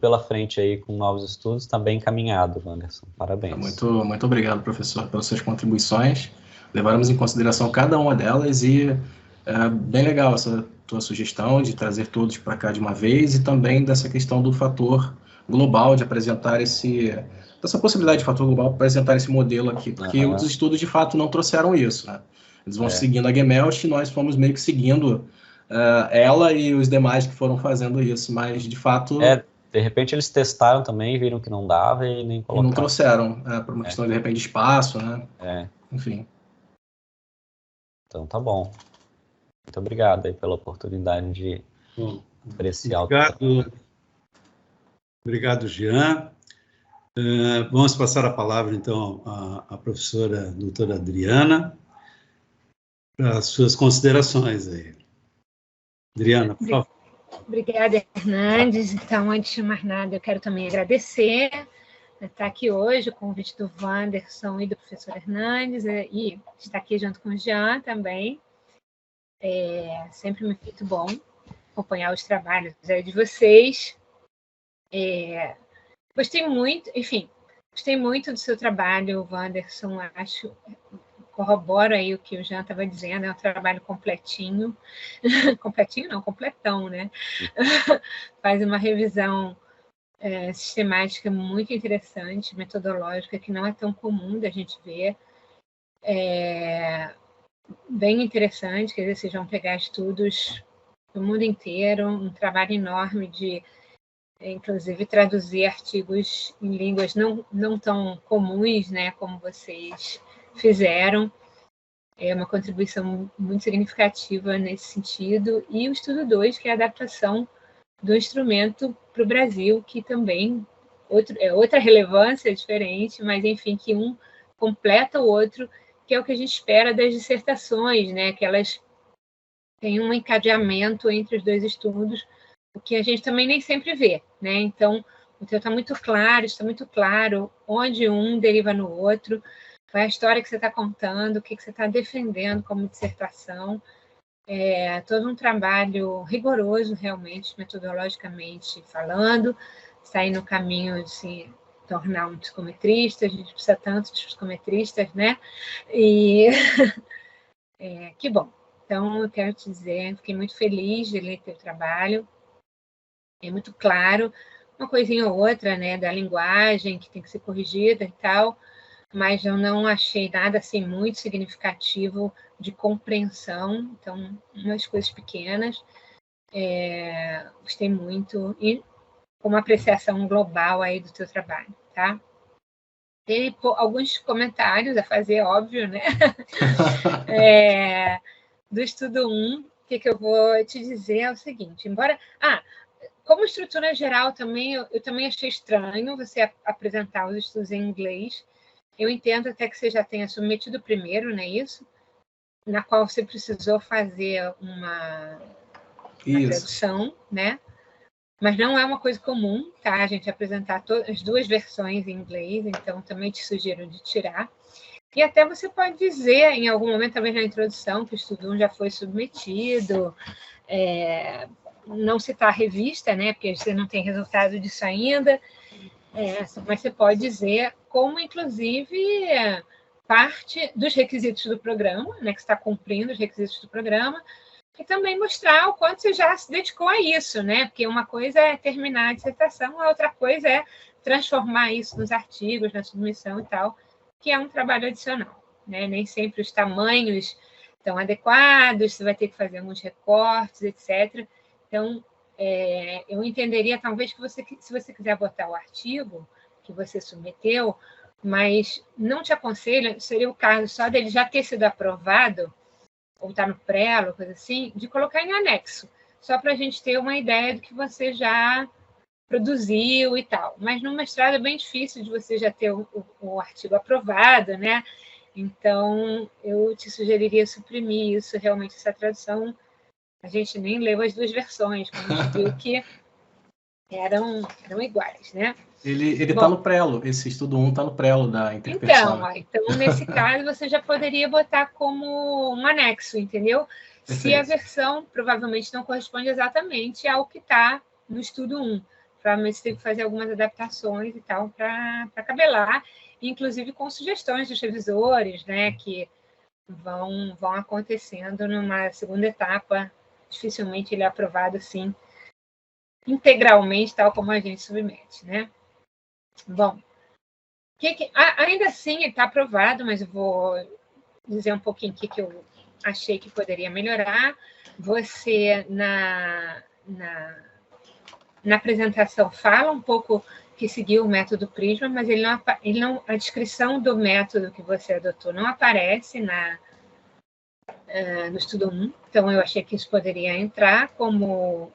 pela frente aí com novos estudos, está bem encaminhado, Wanderson. Parabéns. Muito obrigado, professor, pelas suas contribuições. Levaremos em consideração cada uma delas e é bem legal essa tua sugestão de trazer todos para cá de uma vez e também dessa questão do fator global, de apresentar dessa possibilidade de fator global, apresentar esse modelo aqui, porque os estudos de fato não trouxeram isso, né? Eles vão seguindo a Gemmelsch e nós fomos meio que seguindo ela e os demais que foram fazendo isso, mas de fato... de repente eles testaram também, viram que não dava e nem colocaram. E não trouxeram, por uma questão de repente de espaço, né? Enfim. Então tá bom. Muito obrigado aí pela oportunidade de apreciar Obrigado, Jean. Vamos passar a palavra, então, à professora doutora Adriana, para as suas considerações aí. Adriana, por favor. Obrigada, Hernandes. Então, antes de mais nada, eu quero também agradecer estar aqui hoje, o convite do Wanderson e do professor Hernandes, e estar aqui junto com o Jean também. Sempre muito bom acompanhar os trabalhos de vocês. Gostei muito do seu trabalho, Wanderson. Acho, corroboro aí o que o Jean estava dizendo, é um trabalho completinho. Completinho não, completão, né? Faz uma revisão sistemática muito interessante, metodológica, que não é tão comum da gente ver. Bem interessante, quer dizer, vocês vão pegar estudos do mundo inteiro, um trabalho enorme de, inclusive, traduzir artigos em línguas não tão comuns, né, como vocês fizeram. É uma contribuição muito significativa nesse sentido. E o estudo 2, que é a adaptação do instrumento para o Brasil, que também outra relevância diferente, mas, enfim, que um completa o outro, que é o que a gente espera das dissertações, né? Que elas têm um encadeamento entre os dois estudos, o que a gente também nem sempre vê, né? Então, o teu está muito claro onde um deriva no outro, qual é a história que você está contando, o que você está defendendo como dissertação. É todo um trabalho rigoroso, realmente, metodologicamente falando, sair no caminho de se tornar um psicometrista, a gente precisa tanto de psicometristas, né? E que bom. Então, eu quero te dizer, fiquei muito feliz de ler teu trabalho. É muito claro, uma coisinha ou outra, né, da linguagem que tem que ser corrigida e tal, mas eu não achei nada assim muito significativo de compreensão, então, umas coisas pequenas. Gostei muito, e com uma apreciação global aí do teu trabalho, tá? Tem alguns comentários a fazer, óbvio, né? Do estudo 1, o que eu vou te dizer é o seguinte, embora... como estrutura geral também, eu também achei estranho você apresentar os estudos em inglês. Eu entendo até que você já tenha submetido o primeiro, não é isso? Na qual você precisou fazer uma tradução, né? Mas não é uma coisa comum, tá? A gente apresentar as duas versões em inglês, então também te sugiro de tirar. E até você pode dizer, em algum momento, talvez na introdução, que o estudo 1 já foi submetido, não citar a revista, né? Porque você não tem resultado disso ainda, mas você pode dizer como, inclusive, parte dos requisitos do programa, né? Que está cumprindo os requisitos do programa, e também mostrar o quanto você já se dedicou a isso, né? Porque uma coisa é terminar a dissertação, a outra coisa é transformar isso nos artigos, na submissão e tal, que é um trabalho adicional, né? Nem sempre os tamanhos estão adequados, você vai ter que fazer alguns recortes, etc. Então, eu entenderia, talvez, que se você quiser botar o artigo que você submeteu, mas não te aconselho, seria o caso só dele já ter sido aprovado, ou estar no prelo, coisa assim, de colocar em anexo, só para a gente ter uma ideia do que você já produziu e tal. Mas no mestrado é bem difícil de você já ter o artigo aprovado, né? Então, eu te sugeriria suprimir isso, realmente, essa tradução. A gente nem leu as duas versões, como a gente viu que eram iguais, né? Ele está no prelo, esse estudo 1 está no prelo da interpessoal. Então, nesse caso, você já poderia botar como um anexo, entendeu? Perfeito. Se a versão provavelmente não corresponde exatamente ao que está no estudo 1. Provavelmente você tem que fazer algumas adaptações e tal para cabelar, inclusive com sugestões dos revisores, né, que vão acontecendo numa segunda etapa. Dificilmente ele é aprovado assim, integralmente, tal como a gente submete, né? Bom, ainda assim ele está aprovado, mas eu vou dizer um pouquinho o que eu achei que poderia melhorar. Você, na apresentação, fala um pouco que seguiu o método Prisma, mas a descrição do método que você adotou não aparece no estudo 1, então eu achei que isso poderia entrar como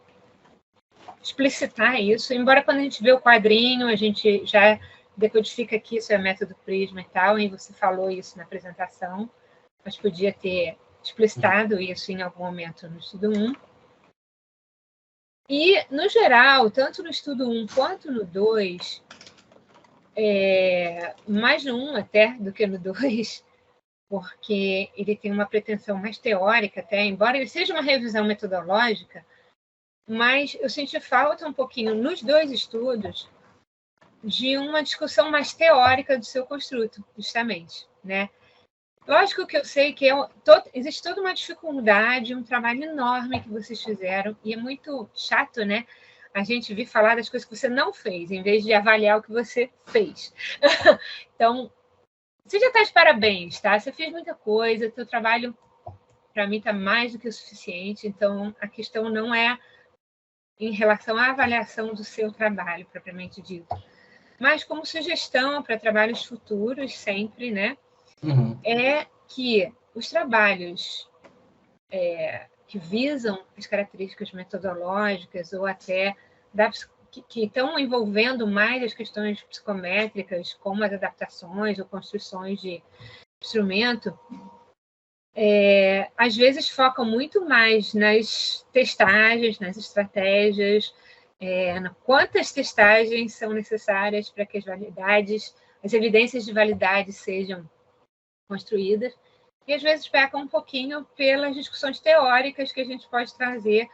explicitar isso, embora quando a gente vê o quadrinho, a gente já decodifica que isso é método Prisma e tal, e você falou isso na apresentação, mas podia ter explicitado isso em algum momento no estudo 1. E, no geral, tanto no estudo 1 quanto no 2, mais no 1 até do que no 2, porque ele tem uma pretensão mais teórica até, embora ele seja uma revisão metodológica, mas eu senti falta um pouquinho nos dois estudos de uma discussão mais teórica do seu construto, justamente, né? Lógico que eu sei que existe toda uma dificuldade, um trabalho enorme que vocês fizeram, e é muito chato, né? A gente vir falar das coisas que você não fez, em vez de avaliar o que você fez. Então, você já está de parabéns, tá? Você fez muita coisa, seu trabalho, para mim, está mais do que o suficiente, então a questão não é em relação à avaliação do seu trabalho, propriamente dito, mas como sugestão para trabalhos futuros, sempre, né? É que os trabalhos que visam as características metodológicas ou até que estão envolvendo mais as questões psicométricas, como as adaptações ou construções de instrumento, às vezes focam muito mais nas testagens, nas estratégias, quantas testagens são necessárias para que as evidências de validade sejam construídas, e às vezes pecam um pouquinho pelas discussões teóricas que a gente pode trazer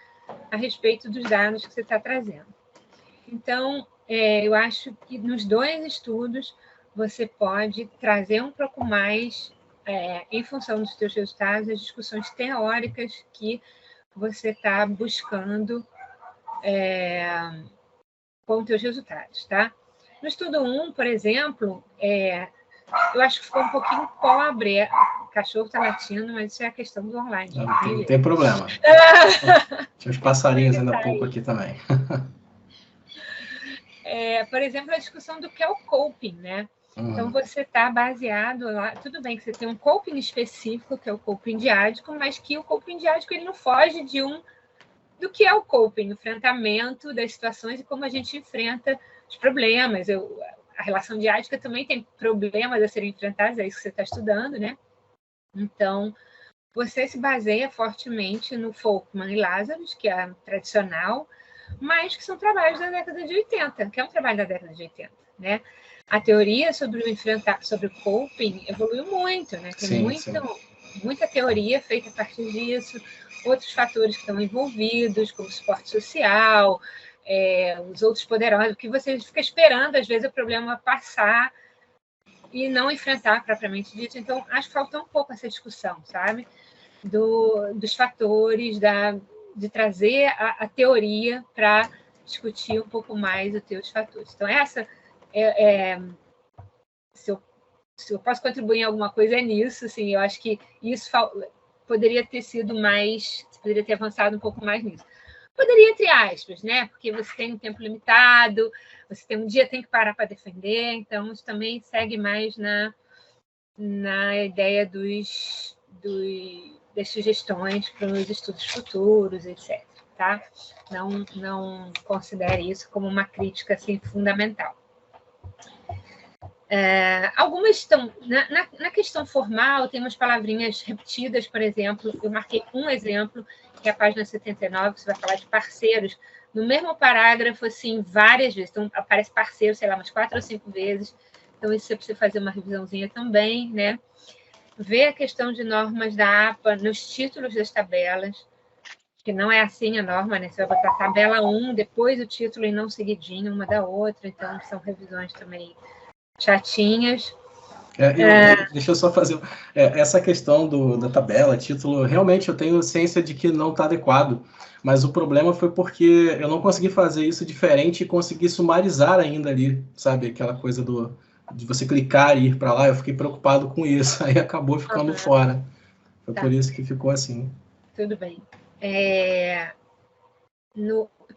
a respeito dos dados que você está trazendo. Então, eu acho que nos 2 estudos você pode trazer um pouco mais, em função dos seus resultados, as discussões teóricas que você está buscando com os seus resultados, tá? No estudo 1, por exemplo, eu acho que ficou um pouquinho pobre. O cachorro está latindo, mas isso é a questão do online. Não tem problema. Tinha uns passarinhos ainda há pouco aqui também. Por exemplo, a discussão do que é o coping, né? Então, você está baseado lá... Tudo bem que você tem um coping específico, que é o coping diádico, mas que o coping diádico ele não foge do que é o coping, o enfrentamento das situações e como a gente enfrenta os problemas. A relação diádica também tem problemas a serem enfrentados, é isso que você está estudando, né? Então, você se baseia fortemente no Folkman e Lazarus, que é tradicional, mas que são trabalhos da década de 80, que é um trabalho da década de 80, né? A teoria sobre o coping evoluiu muito, né? Tem muita teoria feita a partir disso, outros fatores que estão envolvidos, como suporte social, os outros poderosos, porque você fica esperando, às vezes, o problema passar e não enfrentar propriamente dito. Então, acho que faltou um pouco essa discussão, sabe? Dos fatores, de trazer a teoria para discutir um pouco mais os teus fatores. Então, se eu posso contribuir em alguma coisa, é nisso. Assim, eu acho que isso poderia ter sido mais... Poderia ter avançado um pouco mais nisso. Poderia, entre aspas, né? Porque você tem um tempo limitado, você tem um dia, tem que parar para defender, então isso também segue mais na ideia das sugestões para os estudos futuros, etc. Tá? Não considere isso como uma crítica assim, fundamental. Algumas estão... Na questão formal, tem umas palavrinhas repetidas, por exemplo, eu marquei um exemplo, que é a página 79, que você vai falar de parceiros. No mesmo parágrafo, assim, várias vezes. Então, aparece parceiro, sei lá, umas 4 ou 5 vezes. Então, isso você precisa fazer uma revisãozinha também, né? Ver a questão de normas da APA nos títulos das tabelas, que não é assim a norma, né? Você vai botar tabela 1, depois o título e não seguidinho uma da outra. Então, são revisões também chatinhas. Deixa eu só fazer essa questão da tabela, título. Realmente eu tenho ciência de que não está adequado, mas o problema foi porque eu não consegui fazer isso diferente e consegui sumarizar ainda ali, sabe? Aquela coisa de você clicar e ir para lá. Eu fiquei preocupado com isso, aí acabou ficando fora. Foi por isso que ficou assim. Tudo bem.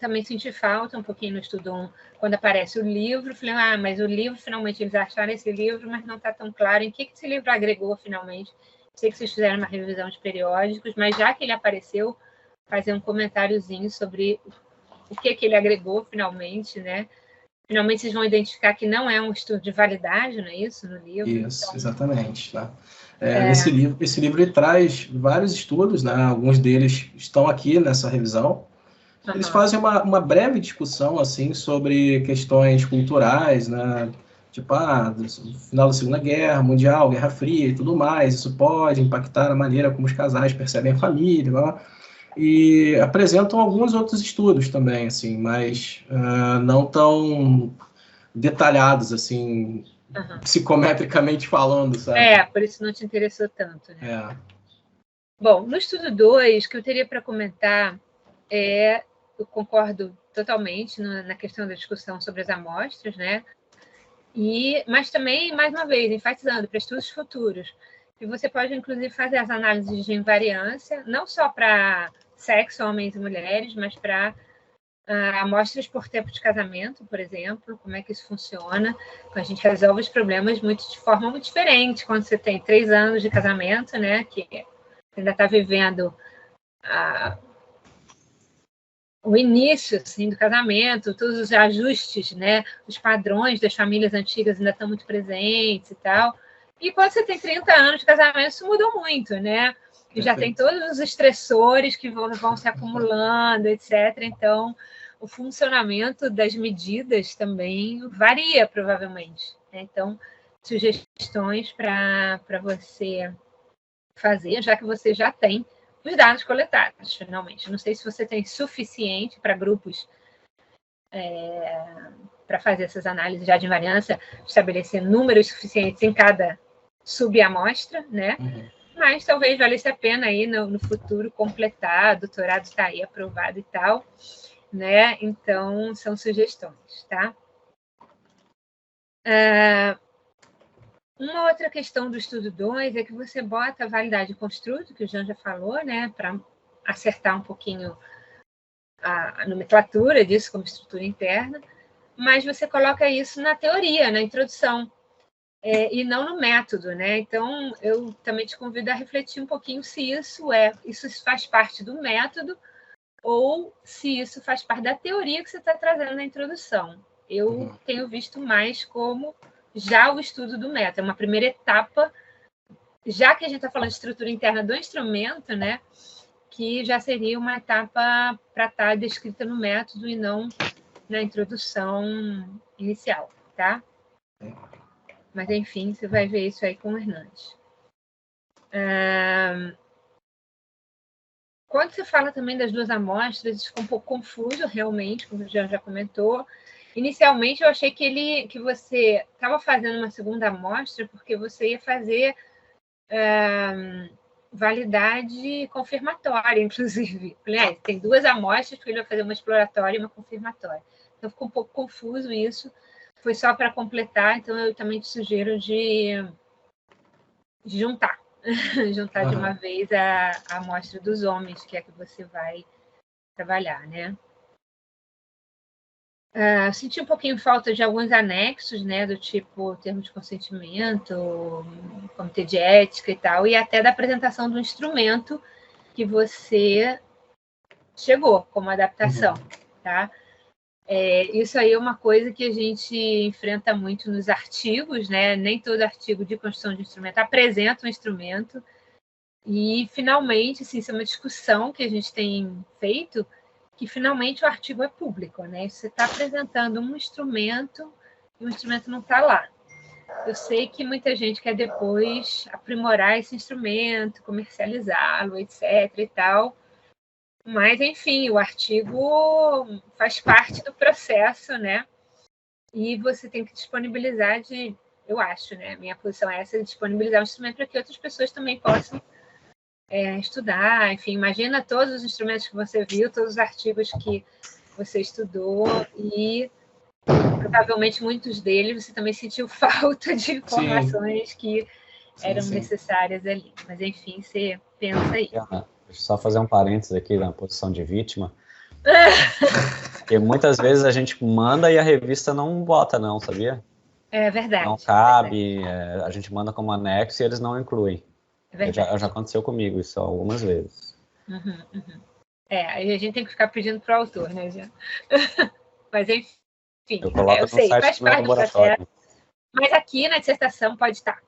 Também senti falta um pouquinho no estudo 1, quando aparece o livro, falei, mas o livro, finalmente, eles acharam esse livro, mas não está tão claro em que esse livro agregou, finalmente. Sei que vocês fizeram uma revisão de periódicos, mas já que ele apareceu, fazer um comentáriozinho sobre o que ele agregou, finalmente, né? Finalmente, vocês vão identificar que não é um estudo de validade, não é isso, no livro? Isso, então... exatamente. Tá? Esse livro ele traz vários estudos, né? Alguns deles estão aqui nessa revisão. Eles fazem uma breve discussão assim, sobre questões culturais, né? Tipo, do final da Segunda Guerra Mundial, Guerra Fria e tudo mais. Isso pode impactar a maneira como os casais percebem a família, né? E apresentam alguns outros estudos também, assim, mas não tão detalhados, assim, psicometricamente falando, sabe? Por isso não te interessou tanto, né? Bom, no estudo 2, que eu teria para comentar eu concordo totalmente na questão da discussão sobre as amostras, né? Mas também, mais uma vez, enfatizando para estudos futuros, que você pode, inclusive, fazer as análises de invariância, não só para sexo, homens e mulheres, mas para amostras por tempo de casamento, por exemplo, como é que isso funciona. A gente resolve os problemas de forma muito diferente quando você tem 3 anos de casamento, né? Que ainda está vivendo o início assim, do casamento, todos os ajustes, né? Os padrões das famílias antigas ainda estão muito presentes e tal. E quando você tem 30 anos de casamento, isso mudou muito, né? E já tem todos os estressores que vão se acumulando, etc. Então, o funcionamento das medidas também varia, provavelmente. Então, sugestões para você fazer, já que você já tem os dados coletados, finalmente. Não sei se você tem suficiente para grupos para fazer essas análises já de invariância, estabelecer números suficientes em cada subamostra, né? Mas talvez valesse a pena aí no futuro completar, doutorado está aí aprovado e tal, né? Então, são sugestões, tá? Uma outra questão do estudo 2 é que você bota a validade construto, que o Jean já falou, né, para acertar um pouquinho a nomenclatura disso como estrutura interna, mas você coloca isso na teoria, na introdução, e não no método, né? Então, eu também te convido a refletir um pouquinho se isso faz parte do método ou se isso faz parte da teoria que você está trazendo na introdução. Eu tenho visto mais como já o estudo do método, é uma primeira etapa, já que a gente está falando de estrutura interna do instrumento, né, que já seria uma etapa para estar descrita no método e não na introdução inicial, tá? Mas, enfim, você vai ver isso aí com o Hernandes. Quando você fala também das duas amostras, isso ficou um pouco confuso, realmente, como o Jean já comentou. Inicialmente, eu achei que você estava fazendo uma segunda amostra porque você ia fazer validade confirmatória, inclusive. Falei, tem duas amostras, porque ele vai fazer uma exploratória e uma confirmatória. Então, ficou um pouco confuso isso. Foi só para completar, então eu também te sugiro de juntar. Juntar de uma vez a amostra dos homens, que é que você vai trabalhar, né? Senti um pouquinho falta de alguns anexos, né, do tipo termo de consentimento, comitê de ética e tal, e até da apresentação do instrumento que você chegou como adaptação, tá? Isso aí é uma coisa que a gente enfrenta muito nos artigos, né? Nem todo artigo de construção de instrumento apresenta um instrumento, e finalmente, assim, isso é uma discussão que a gente tem feito, que finalmente o artigo é público, né? Você está apresentando um instrumento e o instrumento não está lá. Eu sei que muita gente quer depois aprimorar esse instrumento, comercializá-lo, etc. e tal, mas, enfim, o artigo faz parte do processo, né? E você tem que disponibilizar eu acho, né? Minha posição é essa, de disponibilizar o instrumento para que outras pessoas também possam estudar, enfim, imagina todos os instrumentos que você viu, todos os artigos que você estudou e provavelmente muitos deles você também sentiu falta de informações que eram necessárias ali. Mas, enfim, você pensa aí. Deixa eu só fazer um parênteses aqui na posição de vítima. Porque muitas vezes a gente manda e a revista não bota, não, sabia? É verdade. Não cabe, a gente manda como anexo e eles não incluem. Já aconteceu comigo isso algumas vezes. Aí a gente tem que ficar pedindo para o autor, né, Jean? Mas, enfim, eu sei, faz parte do processo. Mas aqui na dissertação pode estar.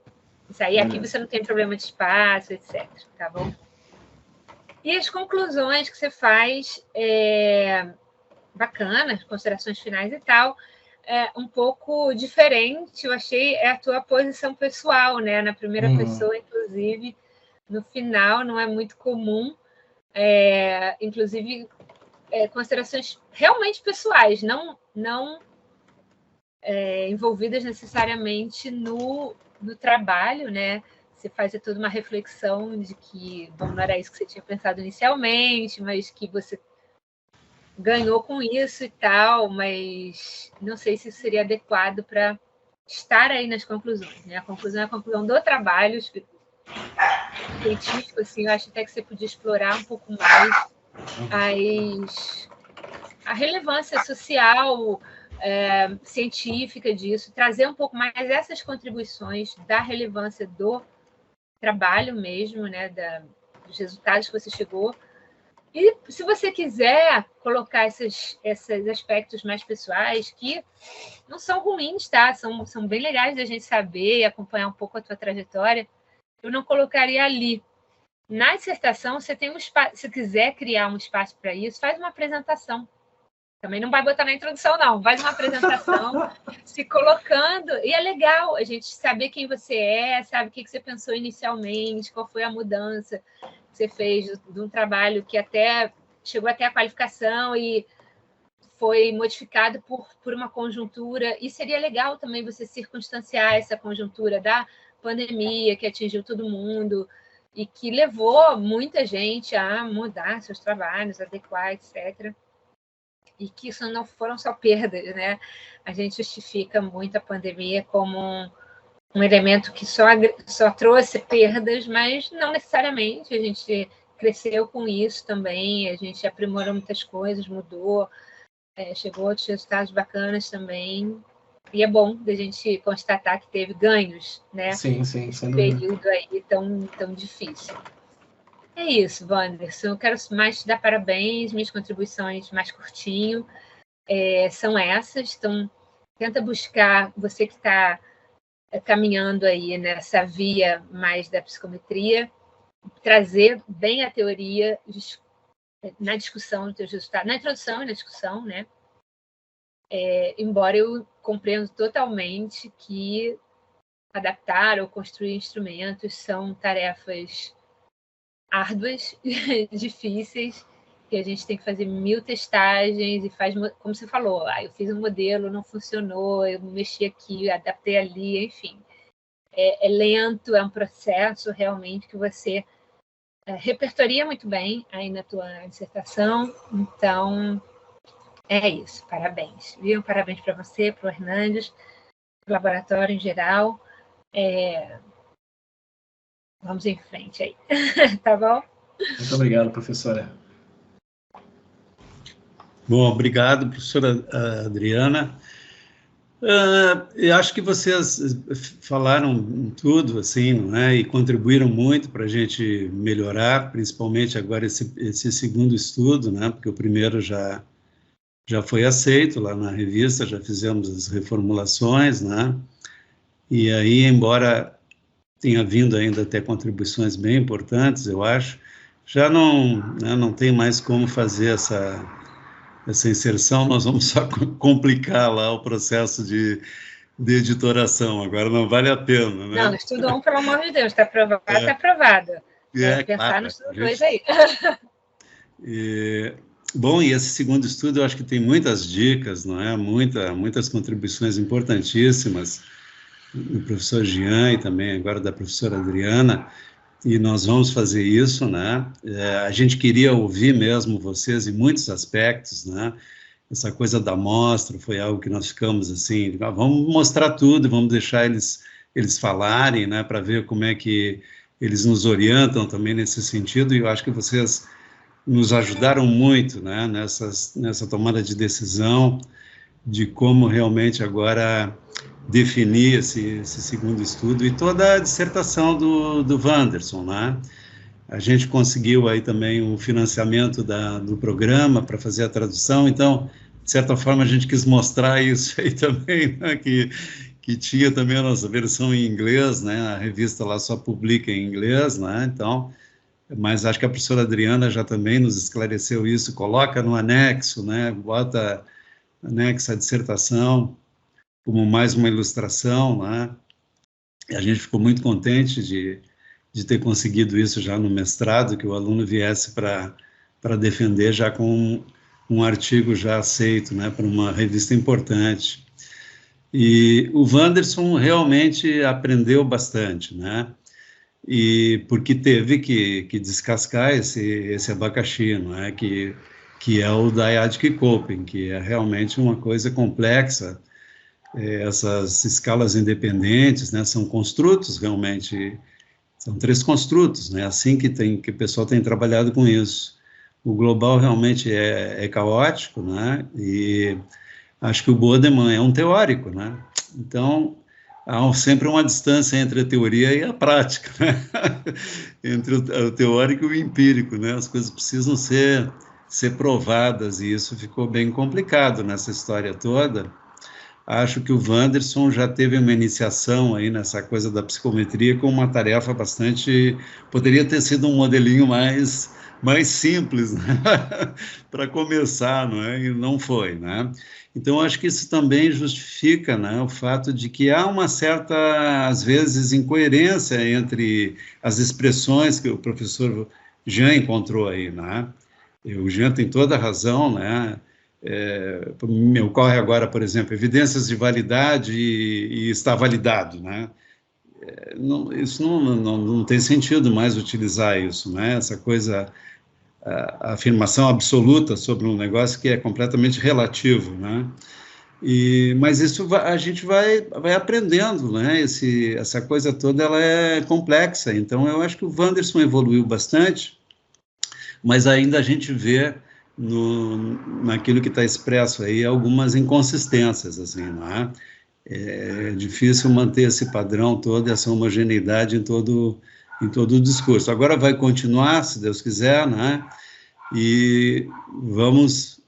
Isso aí, aqui você não tem problema de espaço, etc. Tá bom? E as conclusões que você faz, bacanas, considerações finais e tal, um pouco diferente, eu achei, é a tua posição pessoal, né? Na primeira pessoa, inclusive, no final, não é muito comum, inclusive, considerações realmente pessoais, não envolvidas necessariamente no trabalho, né? Você faz toda uma reflexão de que, bom, não era isso que você tinha pensado inicialmente, mas que você ganhou com isso e tal, mas não sei se isso seria adequado para estar aí nas conclusões, né? A conclusão é a conclusão do trabalho científico, assim, eu acho até que você podia explorar um pouco mais a relevância social, científica disso, trazer um pouco mais essas contribuições da relevância do trabalho mesmo, né, dos resultados que você chegou, E se você quiser colocar esses aspectos mais pessoais, que não são ruins, tá? São bem legais da gente saber e acompanhar um pouco a tua trajetória, eu não colocaria ali. Na dissertação, você tem um espaço, se quiser criar um espaço para isso, faz uma apresentação. Também não vai botar na introdução, não. Faz uma apresentação, se colocando. E é legal a gente saber quem você é, sabe o que você pensou inicialmente, qual foi a mudança que você fez de um trabalho que até chegou até a qualificação e foi modificado por uma conjuntura. E seria legal também você circunstanciar essa conjuntura da pandemia que atingiu todo mundo e que levou muita gente a mudar seus trabalhos, adequar, etc. E que isso não foram só perdas, né? A gente justifica muito a pandemia como um elemento que só trouxe perdas, mas não necessariamente. A gente cresceu com isso também, a gente aprimorou muitas coisas, mudou, chegou a outros resultados bacanas também. E é bom da gente constatar que teve ganhos, né? Sim, sem dúvida. Período aí tão difícil. É isso, Wanderson. Eu quero mais te dar parabéns, minhas contribuições mais curtinho são essas. Então, tenta buscar, você que está caminhando aí nessa via mais da psicometria, trazer bem a teoria na discussão dos teus resultados, na introdução e na discussão, né? Embora eu compreendo totalmente que adaptar ou construir instrumentos são tarefas árduas, difíceis, que a gente tem que fazer 1000 testagens e faz, como você falou, eu fiz um modelo, não funcionou, eu mexi aqui, adaptei ali, enfim. É lento, é um processo realmente que você repertoria muito bem aí na tua dissertação, então é isso, parabéns, viu? Parabéns para você, para o Hernandes, para o laboratório em geral. Vamos em frente aí, tá bom? Muito obrigado, professora. Bom, obrigado, professora Adriana. Eu acho que vocês falaram tudo, assim, não é? E contribuíram muito para a gente melhorar, principalmente agora esse segundo estudo, né? Porque o primeiro já foi aceito lá na revista, já fizemos as reformulações, né? E aí, embora tenha vindo ainda até contribuições bem importantes, eu acho, já não tem mais como fazer essa inserção, nós vamos só complicar lá o processo de editoração, agora não vale a pena, né? Não, estudo 1, pelo amor de Deus, está aprovado, está aprovado. Pensar claro, no estudo 2 aí. Bom, e esse segundo estudo eu acho que tem muitas dicas, não é? Muitas contribuições importantíssimas do professor Jean e também agora da professora Adriana, e nós vamos fazer isso, né? A gente queria ouvir mesmo vocês em muitos aspectos, né? Essa coisa da mostra foi algo que nós ficamos assim, vamos mostrar tudo, vamos deixar eles falarem, né? Para ver como é que eles nos orientam também nesse sentido, e eu acho que vocês nos ajudaram muito, né? Nessa tomada de decisão de como realmente agora definir esse segundo estudo e toda a dissertação do Wanderson, né? A gente conseguiu aí também um financiamento do programa para fazer a tradução, então, de certa forma, a gente quis mostrar isso aí também, né? Que tinha também a nossa versão em inglês, né? A revista lá só publica em inglês, né? Então, mas acho que a professora Adriana já também nos esclareceu isso, coloca no anexo, né? Bota anexo a dissertação como mais uma ilustração, né? E a gente ficou muito contente de ter conseguido isso já no mestrado, que o aluno viesse para defender já com um artigo já aceito, né, para uma revista importante. E o Wanderson realmente aprendeu bastante, né? E porque teve que descascar esse abacaxi, não é? Que é o Dyadic-Koping, que é realmente uma coisa complexa. Essas escalas independentes, né, são construtos realmente, são 3 construtos, né, assim que o pessoal tem trabalhado com isso. O global realmente é caótico, né, e acho que o Bodeman é um teórico, né, então há sempre uma distância entre a teoria e a prática, né? Entre o teórico e o empírico, né? As coisas precisam ser provadas, e isso ficou bem complicado nessa história toda. Acho que o Wanderson já teve uma iniciação aí nessa coisa da psicometria com uma tarefa bastante... Poderia ter sido um modelinho mais simples, né? Para começar, não é? E não foi, né? Então, acho que isso também justifica, né, o fato de que há uma certa, às vezes, incoerência entre as expressões que o professor Jean encontrou aí, né? E o Jean tem toda a razão, né? Me ocorre agora, por exemplo, evidências de validade e está validado, né? Isso não tem sentido mais utilizar isso, né? Essa coisa, a afirmação absoluta sobre um negócio que é completamente relativo, né? Mas isso a gente vai aprendendo, né? Essa coisa toda ela é complexa, então eu acho que o Wanderson evoluiu bastante, mas ainda a gente vê naquilo que está expresso aí algumas inconsistências, assim, não é? É difícil manter esse padrão todo, essa homogeneidade em todo o discurso. Agora vai continuar, se Deus quiser, né? E vamos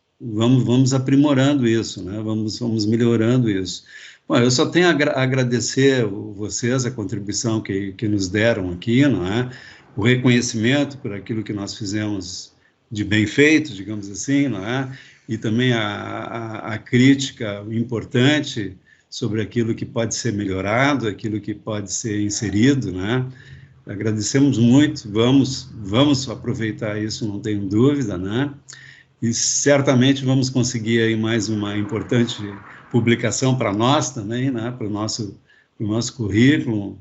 aprimorando isso, né? Vamos melhorando isso. Bom, eu só tenho a agradecer vocês a contribuição que nos deram aqui, não é? O reconhecimento por aquilo que nós fizemos de bem feito, digamos assim, não é? E também a crítica importante sobre aquilo que pode ser melhorado, aquilo que pode ser inserido, né? Agradecemos muito, vamos aproveitar isso, não tenho dúvida, né? E certamente vamos conseguir aí mais uma importante publicação para nós também, né? Para o nosso currículo,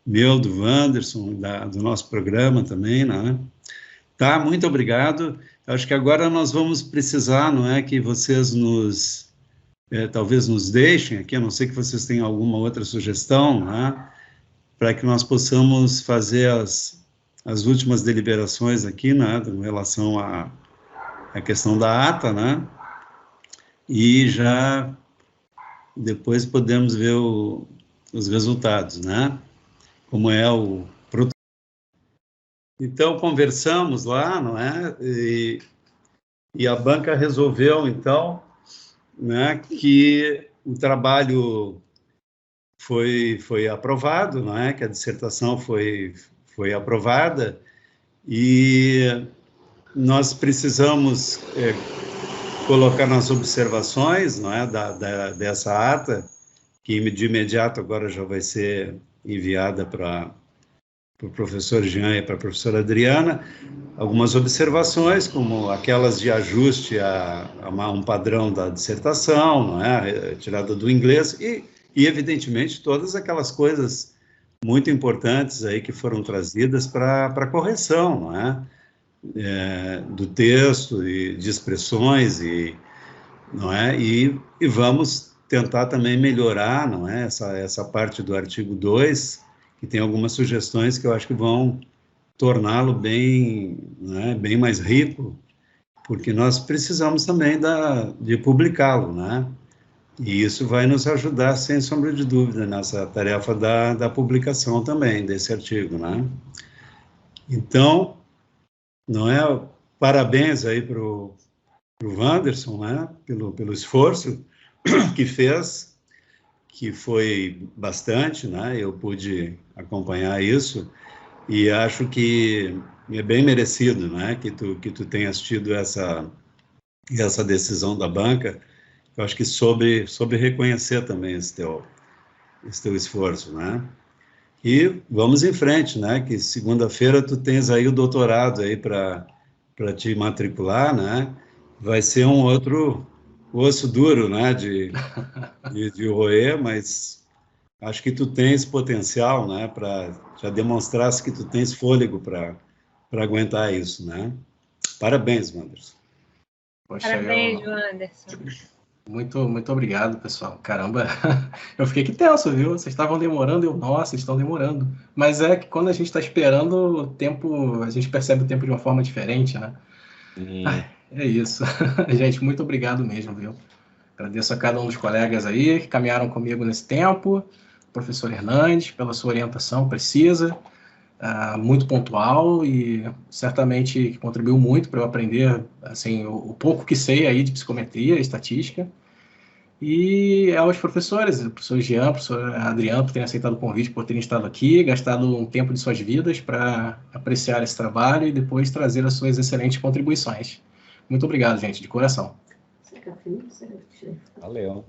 meu, do Wanderson, do nosso programa também, né? Tá, muito obrigado. Acho que agora nós vamos precisar, não é, que vocês talvez nos deixem aqui, a não ser que vocês tenham alguma outra sugestão, né, para que nós possamos fazer as últimas deliberações aqui, né, em relação à questão da ata, né, e já depois podemos ver os resultados, né, como é o protocolo. Então, conversamos lá, não é, e a banca resolveu, então, né, que o trabalho foi aprovado, não é? Que a dissertação foi aprovada, e nós precisamos colocar nas observações, não é, dessa ata, que de imediato agora já vai ser enviada para o professor Jean e para a professora Adriana, algumas observações, como aquelas de ajuste a um padrão da dissertação, não é? Tirada do inglês, e evidentemente, todas aquelas coisas muito importantes aí que foram trazidas para correção, não é? Do texto e de expressões, não é? E vamos tentar também melhorar, não é? Essa parte do artigo 2, que tem algumas sugestões que eu acho que vão torná-lo bem, né, bem mais rico, porque nós precisamos também de publicá-lo, né? E isso vai nos ajudar, sem sombra de dúvida, nessa tarefa da publicação também, desse artigo, né? Então, não é? Parabéns aí para o Wanderson, né? Pelo esforço que fez, que foi bastante, né? Eu pude acompanhar isso, e acho que é bem merecido, né? Que tu tenhas tido essa decisão da banca. Eu acho que soube reconhecer também esse teu esforço, né? E vamos em frente, né? Que segunda-feira tu tens aí o doutorado aí para te matricular, né? Vai ser um outro osso duro, né? De roer, mas acho que tu tens potencial, né? Já demonstrasse que tu tens fôlego para aguentar isso, né? Parabéns, Wanderson. Parabéns, Wanderson. Muito obrigado, pessoal. Caramba, eu fiquei aqui tenso, viu? Vocês estavam demorando, nossa, estão demorando. Mas é que quando a gente está esperando o tempo, a gente percebe o tempo de uma forma diferente, né? É isso. Gente, muito obrigado mesmo, viu? Agradeço a cada um dos colegas aí que caminharam comigo nesse tempo. professor Hernandes, pela sua orientação precisa, muito pontual e certamente contribuiu muito para eu aprender assim, o pouco que sei aí de psicometria e estatística. E aos professores, o professor Jean, o professor Adriano, por terem aceitado o convite, por terem estado aqui, gastado um tempo de suas vidas para apreciar esse trabalho e depois trazer as suas excelentes contribuições. Muito obrigado, gente, de coração. Valeu.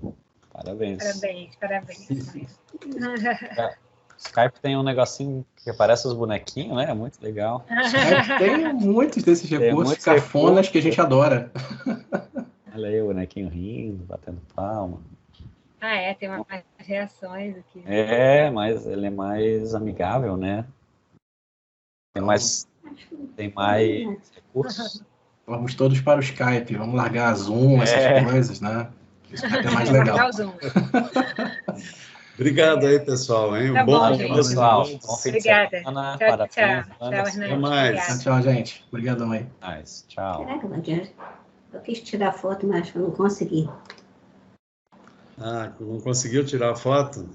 Parabéns. Parabéns. Skype tem um negocinho que aparece os bonequinhos, né? É muito legal. Skype tem muitos desses recursos cafonas que a gente adora. Olha aí o bonequinho rindo, batendo palma. Tem umas reações aqui. Mas ele é mais amigável, né? Tem mais recursos. Vamos todos para o Skype, vamos largar Zoom, essas coisas, né? O Skype é mais legal. Obrigado aí, pessoal. Hein? Tá bom, gente. Pessoal. Bom fim de Obrigada. semana. Tchau, Parabéns. tchau, Até Hernandes. mais. Tchau, gente. Obrigadão aí. Tchau. Caraca, Vandir, eu quis tirar foto, mas eu não consegui. Não conseguiu tirar a foto?